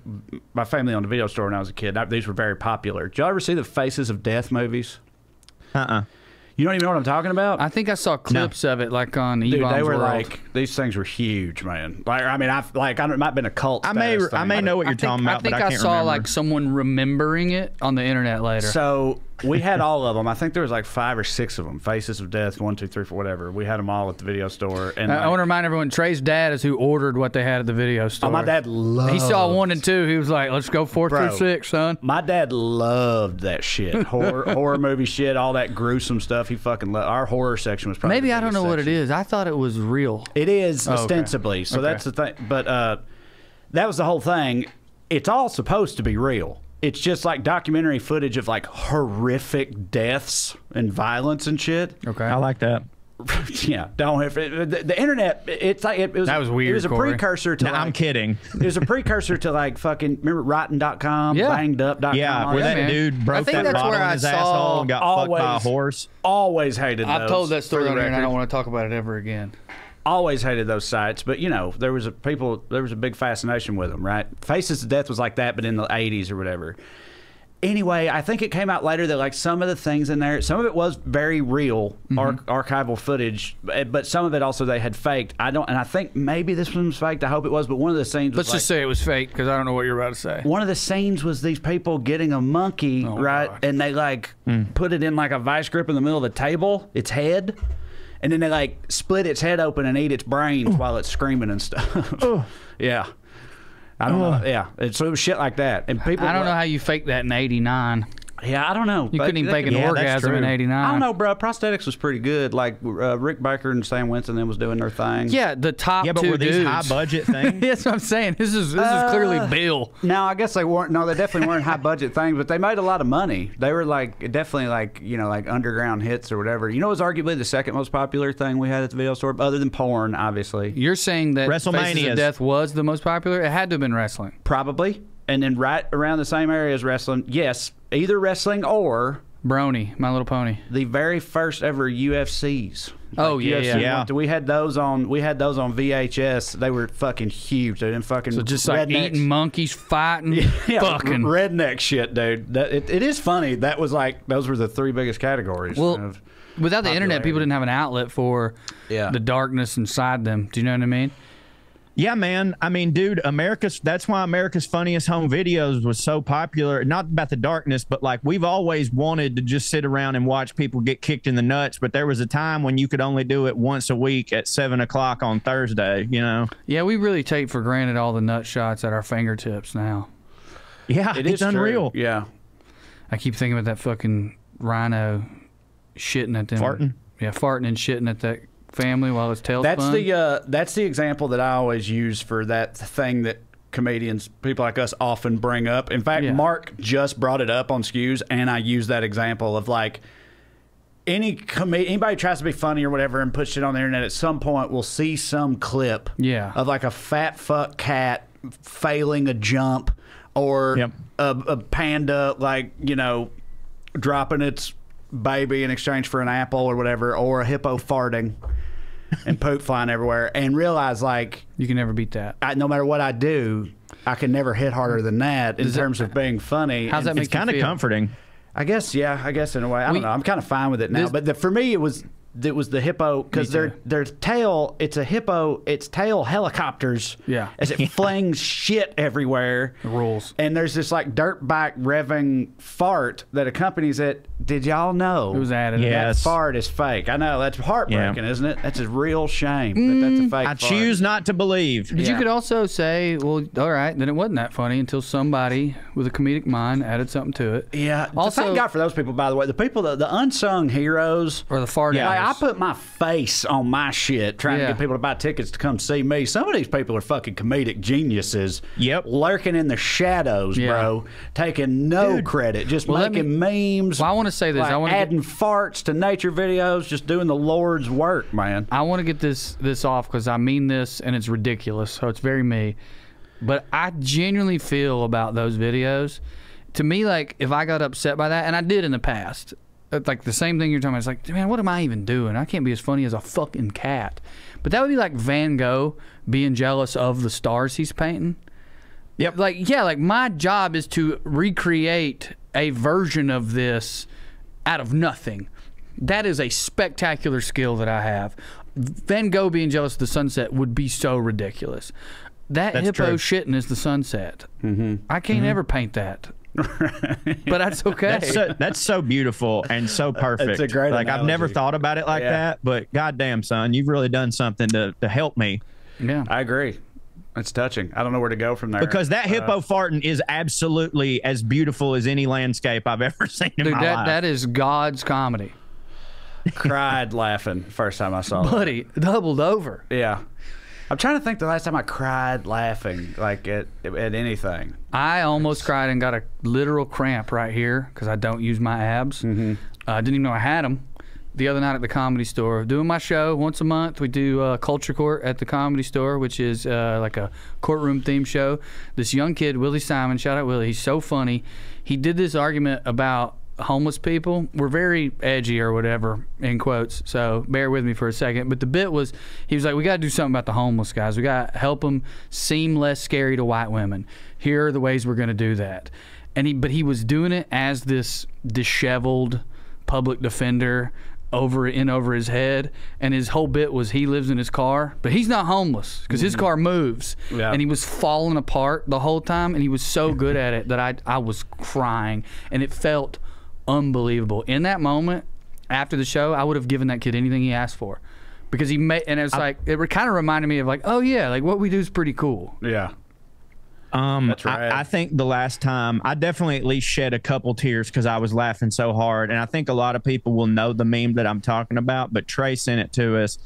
my family owned a video store when I was a kid. These were very popular. Did y'all ever see the Faces of Death movies? You don't even know what I'm talking about? I think I saw clips of it, like on Dude, Ebon's they were World. like, these things were huge, man. Like, I mean, it might have been a cult. I may know what you're talking about, I think but I can't saw remember. like someone remembering it on the internet later. So we had all of them. I think there was like 5 or 6 of them. Faces of Death, 1, 2, 3, 4, whatever. We had them all at the video store. And I want to remind everyone, Trey's dad is who ordered what they had at the video store. Oh, my dad loved. He saw 1 and 2. He was like, "Let's go 4 through 6, son." My dad loved that shit. Horror movie shit, all that gruesome stuff. He fucking loved. Our horror section was probably maybe I don't know what it is. I thought it was real. It is ostensibly. So that's the thing. But that was the whole thing. It's all supposed to be real. It's just like documentary footage of like horrific deaths and violence and shit. Okay, I like that. Yeah, don't have the internet. It's like it was. That was weird. It was a precursor to. No, I'm kidding. It was a precursor to like fucking, remember Rotten.com, bangedup.com. Yeah, where that dude broke that bottle in his asshole and got fucked by a horse. Always hated those. I've told that story on here, and I don't want to talk about it ever again. Always hated those sites, but you know, there was a big fascination with them, right? Faces of Death was like that, but in the 80s or whatever. Anyway, I think it came out later that like some of the things in there, some of it was very real archival footage, but some of it also they had faked. And I think maybe this one was faked. I hope it was, but one of the scenes was Let's just say it was fake, because I don't know what you're about to say. One of the scenes was these people getting a monkey, right? God. And they like put it in like a vice grip in the middle of the table, its head. And then they like split its head open and eat its brains while it's screaming and stuff. Yeah. I don't know. Yeah. So it was shit like that. And people, I don't know how you faked that in '89. Yeah, I don't know. You couldn't even fake an orgasm in '89. I don't know, bro. Prosthetics was pretty good. Like Rick Baker and Sam Winston then was doing their thing. Yeah, the top two but were these dudes. high budget things? That's what I'm saying. This is clearly Bill. No, I guess they weren't. No, they definitely weren't high budget things, but they made a lot of money. They were like definitely like, you know, like underground hits or whatever. You know, it was arguably the second most popular thing we had at the video store, other than porn, obviously. You're saying that WrestleMania Faces of Death was the most popular? It had to have been wrestling. Probably. And then right around the same area as wrestling, yes, either wrestling or Brony, My Little Pony. The very first ever UFCs. Oh yeah. We had those on VHS. They were fucking huge. They didn't fucking so just like eating monkeys, fighting, fucking redneck shit, dude. It is funny. That was like those were the 3 biggest categories. Well, without the internet, people didn't have an outlet for the darkness inside them. Do you know what I mean? Yeah, man. I mean, dude, that's why America's Funniest Home Videos was so popular. Not about the darkness, but like we've always wanted to just sit around and watch people get kicked in the nuts. But there was a time when you could only do it once a week at 7 o'clock on Thursday, you know? Yeah, we really take for granted all the nut shots at our fingertips now. Yeah, it's unreal. True. Yeah. I keep thinking about that fucking rhino shitting at them. Farting? Yeah, farting and shitting at that family while his tail that's the example that I always use for that thing that comedians, people like us, often bring up. In fact, Mark just brought it up on Skews, and I use that example of like anybody tries to be funny or whatever and puts shit on the internet, at some point we'll see some clip of like a fat fuck cat failing a jump or a panda, like, you know, dropping its baby in exchange for an apple or whatever, or a hippo farting and poop flying everywhere, and realize like you can never beat that. No matter what I do, I can never hit harder than that in terms of being funny. How's that make you feel? It's kind of comforting. I guess, I guess in a way. I don't know. I'm kind of fine with it now. But for me, it was the hippo, because their tail, it's a hippo, its tail helicopters as it flings shit everywhere. The rules. And there's this like dirt bike revving fart that accompanies it. Did y'all know it was added? That fart is fake? I know, that's heartbreaking, isn't it? That's a real shame that that's a fake I choose not to believe. But you could also say, well, all right, then it wasn't that funny until somebody with a comedic mind added something to it. Yeah. Also, thank God for those people, by the way. The people, the unsung heroes. Or the fart I put my face on my shit trying to get people to buy tickets to come see me. Some of these people are fucking comedic geniuses. Lurking in the shadows, bro. Taking no credit. Just making memes. Well, I want to say this. Like I want adding farts to nature videos. Just doing the Lord's work, man. I want to get this off because I mean this and it's ridiculous. So it's very me. But I genuinely feel about those videos. To me, like, if I got upset by that, and I did in the past, like the same thing you're talking about, it's like, man, what am I even doing? I can't be as funny as a fucking cat. But that would be like Van Gogh being jealous of the stars he's painting. Like my job is to recreate a version of this out of nothing. That is a spectacular skill that I have. Van Gogh being jealous of the sunset would be so ridiculous. That's hippo shitting is the sunset. I can't ever paint that. But that's okay. That's so beautiful and so perfect. It's a great analogy. I've never thought about it like that, but goddamn, son, you've really done something to help me. Yeah, I agree. It's touching. I don't know where to go from there. Because that hippo farting is absolutely as beautiful as any landscape I've ever seen in my life. That is God's comedy. Cried laughing first time I saw it. Buddy, doubled over. Yeah. I'm trying to think the last time I cried laughing, like at anything. I almost cried and got a literal cramp right here because I don't use my abs. I didn't even know I had them. The other night at the Comedy Store, doing my show once a month. We do Culture Court at the Comedy Store, which is like a courtroom theme show. This young kid, Willie Simon, shout out Willie, he's so funny. He did this argument about homeless people. We're very edgy or whatever, in quotes, so bear with me for a second. But the bit was, he was like, we got to do something about the homeless guys. We got to help them seem less scary to white women. Here are the ways we're going to do that. But he was doing it as this disheveled public defender over his head, and his whole bit was he lives in his car, but he's not homeless because his car moves, and he was falling apart the whole time, and he was so good at it that I was crying, and it felt unbelievable. In that moment, after the show, I would have given that kid anything he asked for, because he made, and it kind of reminded me of like, oh yeah, like what we do is pretty cool. Yeah. That's right. I think the last time I definitely at least shed a couple tears because I was laughing so hard, and I think a lot of people will know the meme that I'm talking about. But Trae sent it to us,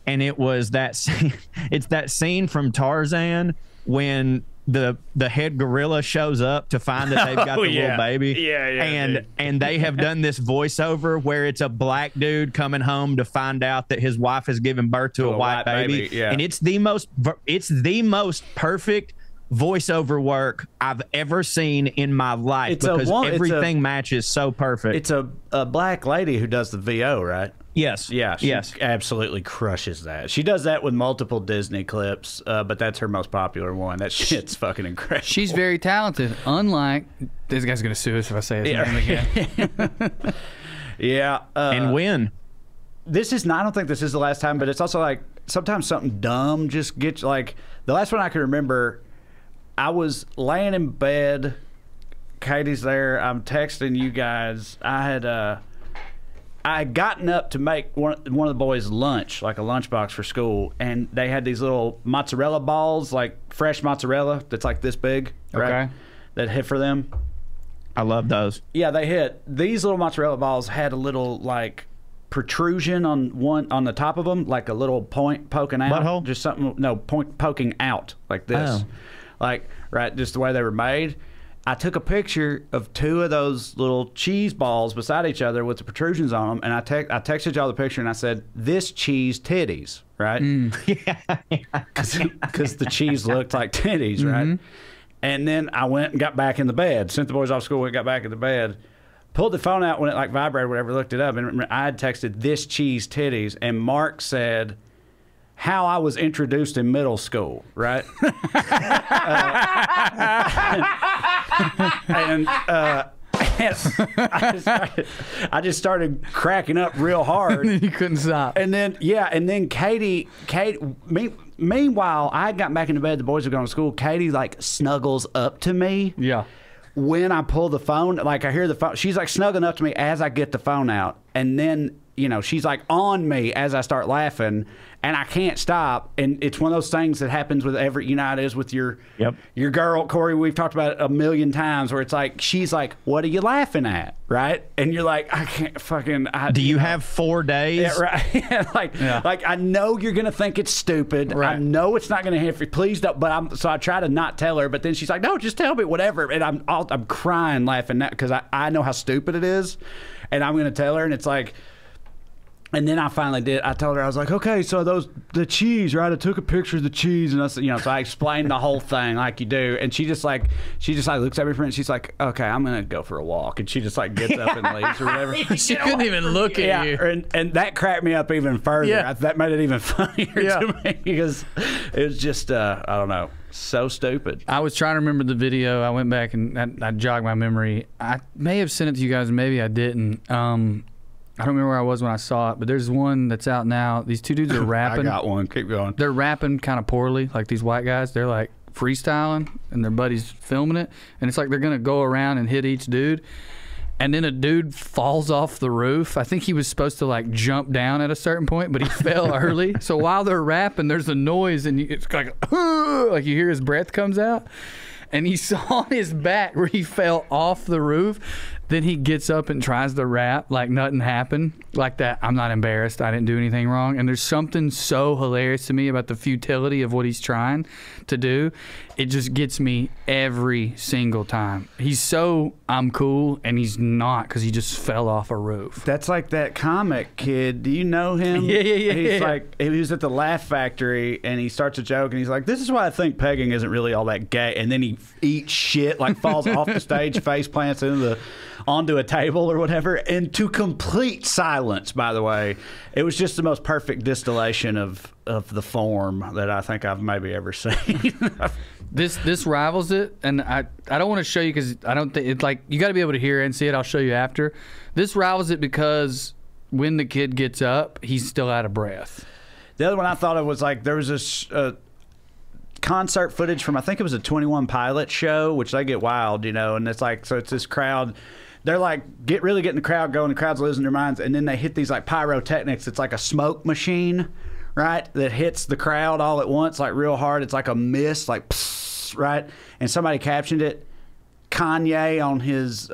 and it was that scene. It's that scene from Tarzan when the head gorilla shows up to find that they've got the little baby. And they have done this voiceover where it's a black dude coming home to find out that his wife has given birth to a white baby. And it's the most perfect voiceover work I've ever seen in my life, because everything matches so perfect. It's a black lady who does the VO, right? Yes. Yeah, she yes. absolutely crushes that. She does that with multiple Disney clips, but that's her most popular one. That shit's fucking incredible. She's very talented. Unlike this guy's gonna sue us if I say his name again. Yeah, and win. This is not. I don't think this is the last time, but it's also like sometimes something dumb just gets like the last one I can remember. I was laying in bed. Katie's there. I'm texting you guys. I had gotten up to make one of the boys' lunch, like a lunchbox for school, and they had these little mozzarella balls, like fresh mozzarella that's like this big, right? Okay. That hit for them. I love those. Yeah, they hit. These little mozzarella balls had a little like protrusion on the top of them, like a little point poking out. Butthole? Just something. No, point poking out like this. Oh. Like right, just the way they were made. I took a picture of two of those little cheese balls beside each other with the protrusions on them, and I texted y'all the picture, and I said, "This cheese titties," right? Because the cheese looked like titties, right? And then I went and got back in the bed, sent the boys off school, and got back in the bed, pulled the phone out when it like vibrated or whatever, looked it up, and I had texted, "This cheese titties," and Mark said, how I was introduced in middle school, right? I just started cracking up real hard. You couldn't stop. And then, Katie, meanwhile, I had gotten back into bed. The boys were going to school. Katie, like, snuggles up to me. Yeah. When I pull the phone, like, I hear the phone. She's, like, snuggling up to me as I get the phone out. And then, you know, she's, like, on me as I start laughing. And I can't stop, and it's one of those things that happens with every, you know how it is with your girl, Corey, we've talked about it a million times, where it's like, she's like, what are you laughing at, right? And you're like, I can't fucking... Do you have 4 days? Yeah, right. Like, I know you're going to think it's stupid. Right. I know it's not going to hit you. Please don't, but so I try to not tell her, but then she's like, no, just tell me, whatever. And I'm crying laughing because I know how stupid it is, and I'm going to tell her, and it's like... And then I finally did. I told her, I was like, okay, so the cheese, right? I took a picture of the cheese, and I said, you know, so I explained the whole thing like you do. And she just like looks at me and she's like, okay, I'm gonna go for a walk. And she just like gets up and leaves or whatever. She couldn't even look at you. And that cracked me up even further. Yeah. That made it even funnier to me because it was just I don't know, so stupid. I was trying to remember the video. I went back and I jogged my memory. I may have sent it to you guys, and maybe I didn't. I don't remember where I was when I saw it, but there's one that's out now. These two dudes are rapping. I got one. Keep going. They're rapping kind of poorly, like these white guys. They're like freestyling, and their buddies filming it. And it's like they're going to go around and hit each dude. And then a dude falls off the roof. I think he was supposed to like jump down at a certain point, but he fell early. So while they're rapping, there's a noise, and it's like you hear his breath comes out. And he saw his back where he fell off the roof. Then he gets up and tries to rap like nothing happened. Like that, I'm not embarrassed. I didn't do anything wrong. And there's something so hilarious to me about the futility of what he's trying to do. It just gets me every single time. He's so, I'm cool, and he's not because he just fell off a roof. That's like that comic kid. Do you know him? Yeah. He's like, he was at the Laugh Factory, and he starts a joke, and he's like, this is why I think pegging isn't really all that gay. And then he eats shit, like falls off the stage, face plants onto a table or whatever, and to complete silence, by the way. It was just the most perfect distillation of the form that I think I've maybe ever seen. This rivals it, and I don't want to show you because I don't think it's like, you got to be able to hear it and see it. I'll show you after. This rivals it because when the kid gets up, he's still out of breath. The other one I thought of was like, there was this concert footage from, I think it was a 21 Pilots show, which they get wild, you know, and it's like, so it's this crowd. They're like really getting the crowd going. The crowd's losing their minds, and then they hit these like pyrotechnics. It's like a smoke machine, right, that hits the crowd all at once, like real hard. It's like a mist, like psst, right. And somebody captioned it, Kanye on his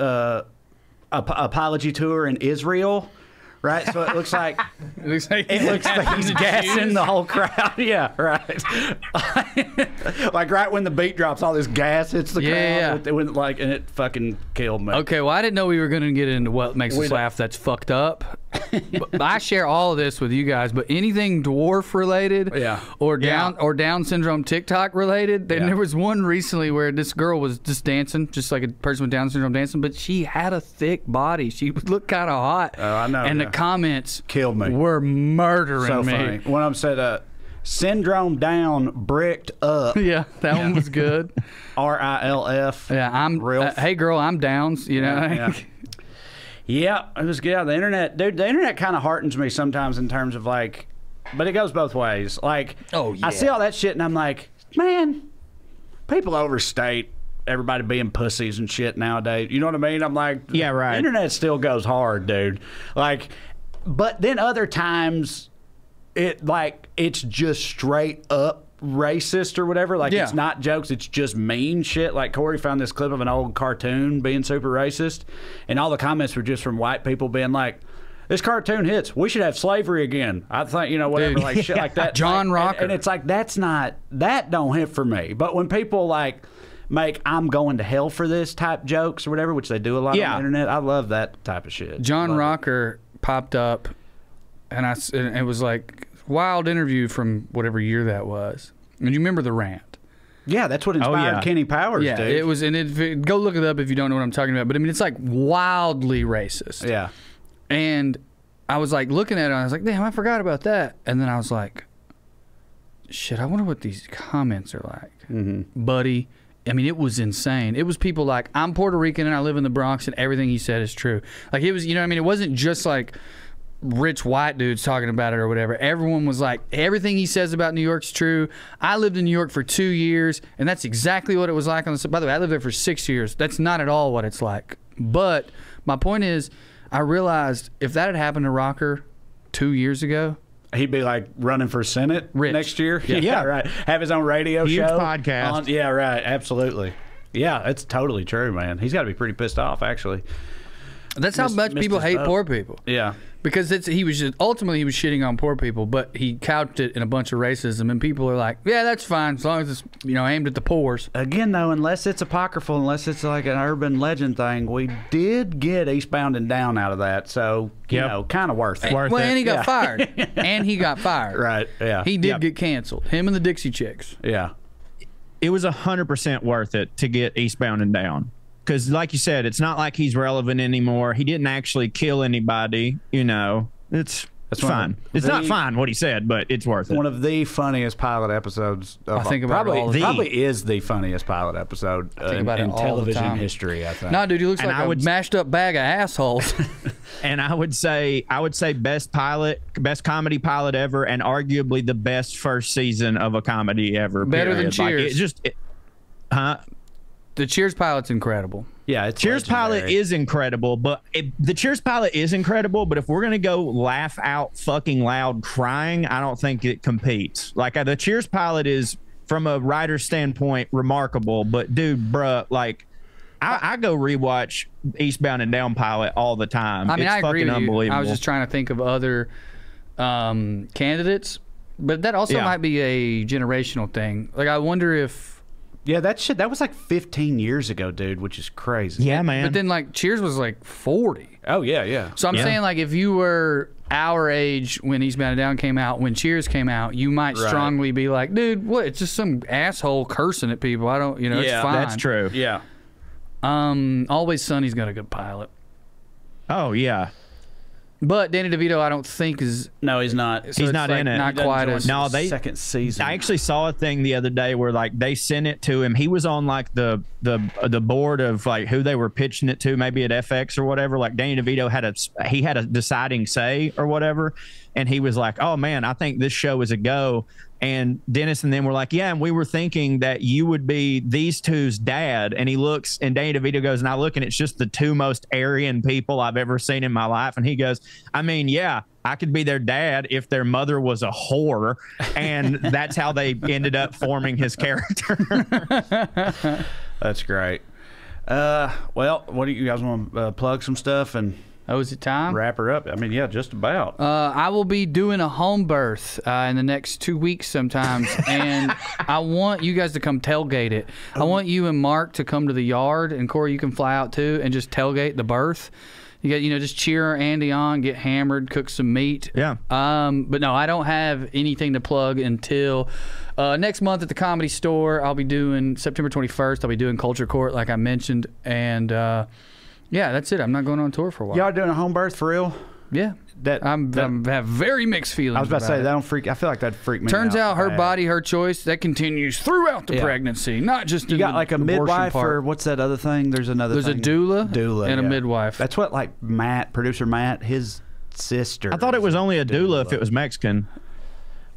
apology tour in Israel. Right, so it looks like he's gassing the whole crowd. Yeah, right. Like right when the beat drops, all this gas hits the crowd. And it fucking killed me. Okay, well, I didn't know we were going to get into what makes us laugh. That's fucked up. I share all of this with you guys, but anything dwarf related, or Down syndrome TikTok related. Then there was one recently where this girl was just dancing, just like a person with Down syndrome dancing, but she had a thick body. She looked kind of hot. Oh, I know. And the comments killed me. Were murdering me. Funny. One of them said, "Syndrome down, bricked up." Yeah, that one was good. RILF. Yeah, I'm. Hey, girl, I'm Downs. You know. Yeah, it was good. The internet, dude. The internet kind of heartens me sometimes in terms of like, but it goes both ways. Like, I see all that shit and I'm like, man, people overstate everybody being pussies and shit nowadays. You know what I mean? I'm like, yeah, right. The internet still goes hard, dude. Like, but then other times, it's just straight up racist or whatever. Like, it's not jokes, it's just mean shit. Like, Corey found this clip of an old cartoon being super racist, and all the comments were just from white people being like, this cartoon hits, we should have slavery again. I think, you know, whatever. Dude, like shit like that. John Rocker. And it's like, that don't hit for me. But when people like make "I'm going to hell for this" type jokes or whatever, which they do a lot on the internet, I love that type of shit. John Rocker popped up, and it was like wild interview from whatever year that was. And you remember the rant? Yeah, that's what inspired Kenny Powers. Yeah, dude. it was. And go look it up if you don't know what I'm talking about. But I mean, it's like wildly racist. Yeah. And I was like looking at it, and I was like, damn, I forgot about that. And then I was like, shit, I wonder what these comments are like, buddy. I mean, it was insane. It was people like, I'm Puerto Rican and I live in the Bronx, and everything he said is true. Like, it was, you know what I mean? It wasn't just like rich white dudes talking about it or whatever. Everyone was like, everything he says about New York's true. I lived in New York for 2 years, and that's exactly what it was like on the. By the way, I lived there for 6 years. That's not at all what it's like. But my point is, I realized if that had happened to Rocker 2 years ago, he'd be like running for Senate next year. Yeah, right. Have his own radio Huge show. podcast. Yeah, right. Absolutely. Yeah, it's totally true, man. He's got to be pretty pissed off, actually. That's how much people hate poor people. Yeah. Because ultimately he was shitting on poor people, but he couched it in a bunch of racism, and people are like, yeah, that's fine as long as it's, you know, aimed at the poors. Again, though, unless it's apocryphal, unless it's like an urban legend thing, we did get Eastbound and Down out of that, so you know, kind of worth it. Well, and he got fired. And he got fired. Right. Yeah. He did get canceled. Him and the Dixie Chicks. Yeah. It was 100% worth it to get Eastbound and Down. Because, like you said, it's not like he's relevant anymore. He didn't actually kill anybody. You know, it's fine. It's not fine what he said, but it's worth it. One of the funniest pilot episodes. I think about it all the time. Probably is the funniest pilot episode in television history, I think. No, dude, he looks like a mashed up bag of assholes. And I would say best comedy pilot ever, and arguably the best first season of a comedy ever. Better than Cheers. Huh? The Cheers pilot's incredible. Yeah, it's Cheers legendary. pilot is incredible, but the Cheers pilot is incredible. But if we're gonna go laugh out fucking loud crying, I don't think it competes. Like the Cheers pilot is, from a writer's standpoint, remarkable. But dude, bruh, like I go rewatch Eastbound and Down pilot all the time. I mean, it's I agree fucking with you. unbelievable. I was just trying to think of other candidates, but that also might be a generational thing. Like, I wonder if. Yeah, that was like 15 years ago, dude, which is crazy. Yeah, man. But then, like, Cheers was like 40. Oh, yeah. So I'm saying, like, if you were our age when Eastbound and Down came out, when Cheers came out, you might strongly be like, dude, what? It's just some asshole cursing at people. I don't, it's fine. That's true. Yeah. Always Sunny's got a good pilot. Oh, yeah. But Danny DeVito, I don't think is. No, he's not. So he's not in it. Not quite as. No, second season. I actually saw a thing the other day where like they sent it to him. He was on like the board of like who they were pitching it to, maybe at FX or whatever. Like Danny DeVito had a deciding say or whatever, and he was like, "Oh man, I think this show is a go." And Dennis and them were like, yeah, and we were thinking that you would be these two's dad. And he looks, and Danny DeVito goes, and I look, and it's just the two most Aryan people I've ever seen in my life. And he goes, I mean, yeah, I could be their dad if their mother was a whore. And that's how they ended up forming his character. That's great. Well, what do you guys want to plug some stuff and... Oh, is it time? Wrap her up. I mean, yeah, just about. I will be doing a home birth in the next 2 weeks sometimes, and I want you guys to come tailgate it. I want you and Mark to come to the yard, and Corey, you can fly out too and just tailgate the birth. You got, just cheer Andy on, get hammered, cook some meat. Yeah. But no, I don't have anything to plug until next month at the Comedy Store. I'll be doing September 21st. I'll be doing Culture Court, like I mentioned, and yeah, that's it. I'm not going on tour for a while. Y'all doing a home birth for real? Yeah. I have very mixed feelings. I was about to say, it. that don't freak. I feel like that'd freak me Turns out her bad. body, her choice. That continues throughout the pregnancy, not just you in got the like a abortion midwife part. or what's that other thing? There's another. There's thing. a doula and a midwife. That's what like producer Matt, his sister. I thought it was only a doula if it was Mexican.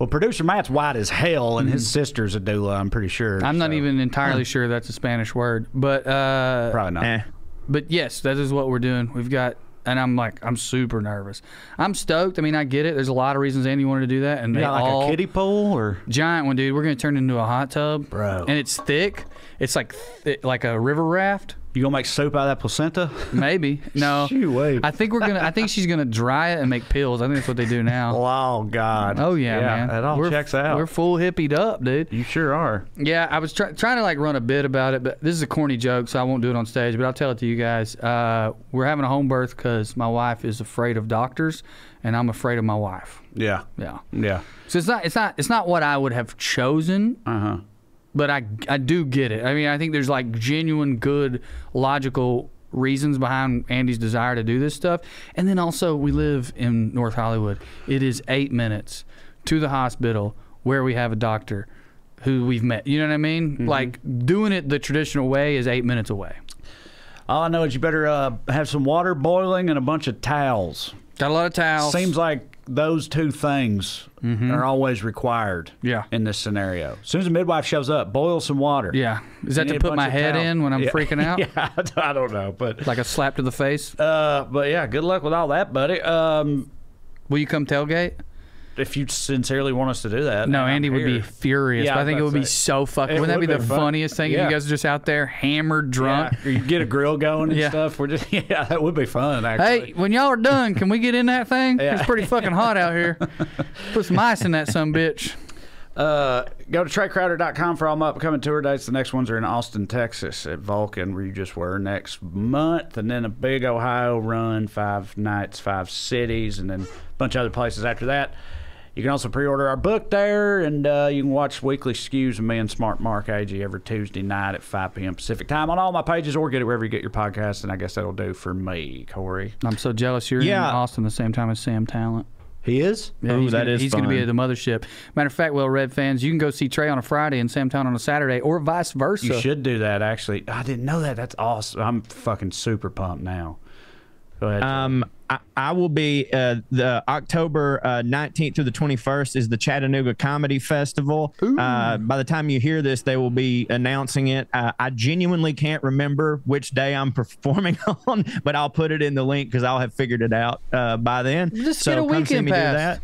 Well, producer Matt's white as hell, and his sister's a doula. I'm pretty sure. I'm not even entirely sure that's a Spanish word, but probably not. But yes, that is what we're doing. We've got. And I'm super nervous. I'm stoked. I mean, I get it. There's a lot of reasons Andy wanted to do that, and you got like a kiddie pool or giant one, dude. We're gonna turn it into a hot tub, bro. And it's thick. It's like a river raft. You gonna make soup out of that placenta? Maybe. No. Wait. I think she's gonna dry it and make pills. I think that's what they do now. Oh God. Oh yeah, man. That all checks out. We're full hippied up, dude. You sure are. Yeah, I was trying to like run a bit about it, but this is a corny joke, so I won't do it on stage. But I'll tell it to you guys. We're having a home birth because my wife is afraid of doctors, and I'm afraid of my wife. Yeah. Yeah. Yeah. So it's not what I would have chosen. But I do get it. I mean, I think there's like genuine, good, logical reasons behind Andy's desire to do this stuff. And then also, we live in North Hollywood. It is 8 minutes to the hospital where we have a doctor who we've met. You know what I mean? Like, doing it the traditional way is 8 minutes away. All I know is you better have some water boiling and a bunch of towels. Got a lot of towels. Seems like those two things are always required in this scenario. As soon as a midwife shows up, boil some water. Yeah. Is that to put my head in when I'm freaking out? Yeah, I don't know. But like a slap to the face? But yeah, good luck with all that, buddy. Will you come tailgate? If you sincerely want us to do that. No, Andy would be furious. Yeah, but I think it would be so fucking. Wouldn't that be the funniest thing if you guys are just out there hammered, drunk? Yeah, or you get a grill going and stuff. We're just that would be fun. Actually. Hey, when y'all are done, can we get in that thing? It's pretty fucking hot out here. Put some ice in that sumbitch. Go to TreCrowder.com for all my upcoming tour dates. The next ones are in Austin, Texas at Vulcan, where you just were next month, and then a big Ohio run, 5 nights, 5 cities, and then a bunch of other places after that. You can also pre-order our book there, and you can watch weekly Skews with me and Smart Mark Agee every Tuesday night at 5 p.m. Pacific time on all my pages, or get it wherever you get your podcasts, and I guess that'll do for me, Corey. I'm so jealous you're in Austin the same time as Sam Talent. He is? Yeah, Ooh, he's going to be at the mothership. Matter of fact, WellRED fans, you can go see Trae on a Friday and Sam Talent on a Saturday, or vice versa. You should do that, actually. I didn't know that. That's awesome. I'm fucking super pumped now. Go ahead. I will be the October 19th through the 21st is the Chattanooga Comedy Festival. By the time you hear this, they will be announcing it. I genuinely can't remember which day I'm performing on, but I'll put it in the link because I'll have figured it out by then. Just get a weekend pass.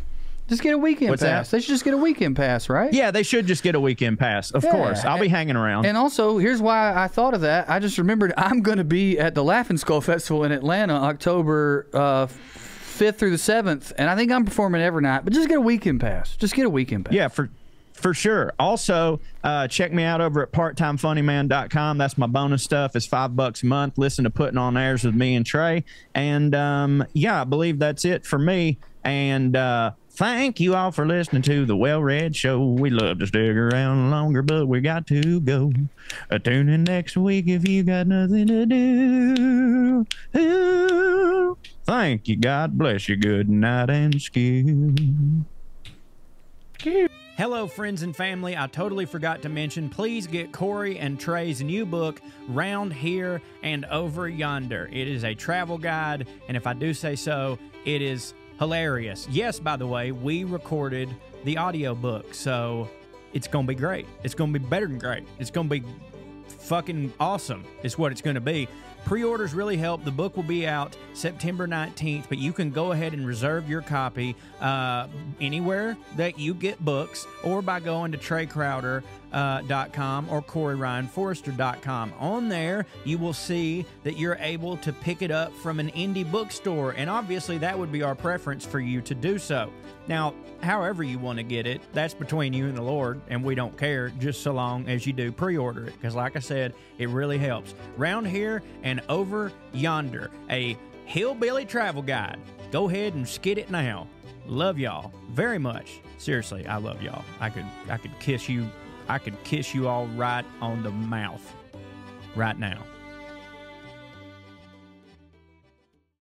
Just get a weekend pass. They should just get a weekend pass, right? Yeah, they should just get a weekend pass. Of course. I'll be hanging around. And also, here's why I thought of that. I just remembered I'm going to be at the Laughing Skull Festival in Atlanta October 5th through the 7th, and I think I'm performing every night. But just get a weekend pass. Just get a weekend pass. Yeah, for sure. Also, check me out over at parttimefunnyman.com. That's my bonus stuff. It's $5 a month. Listen to Puttin On Airs with me and Trae. And, yeah, I believe that's it for me. And thank you all for listening to the WellRED Show. We love to stick around longer, but we got to go. Tune in next week if you got nothing to do. Ooh, thank you. God bless you. Good night and skew. Hello, friends and family. I totally forgot to mention, please get Corey and Trae's new book, Round Here and Over Yonder. It is a travel guide, and if I do say so, it is hilarious. Yes, by the way, we recorded the audiobook, so it's going to be great. It's going to be better than great. It's going to be fucking awesome is what it's going to be. Pre-orders really help. The book will be out September 19th, but you can go ahead and reserve your copy anywhere that you get books, or by going to TreCrowder.com or CoreyRyanForrester.com. On there, you will see that you're able to pick it up from an indie bookstore, and obviously that would be our preference for you to do so. Now, however you want to get it, that's between you and the Lord, and we don't care, just so long as you do pre-order it, because like I said, it really helps. Round Here and Over Yonder, a hillbilly travel guide. Go ahead and skid it now. Love y'all very much. Seriously, I love y'all. I could kiss you. I could kiss you all right on the mouth right now.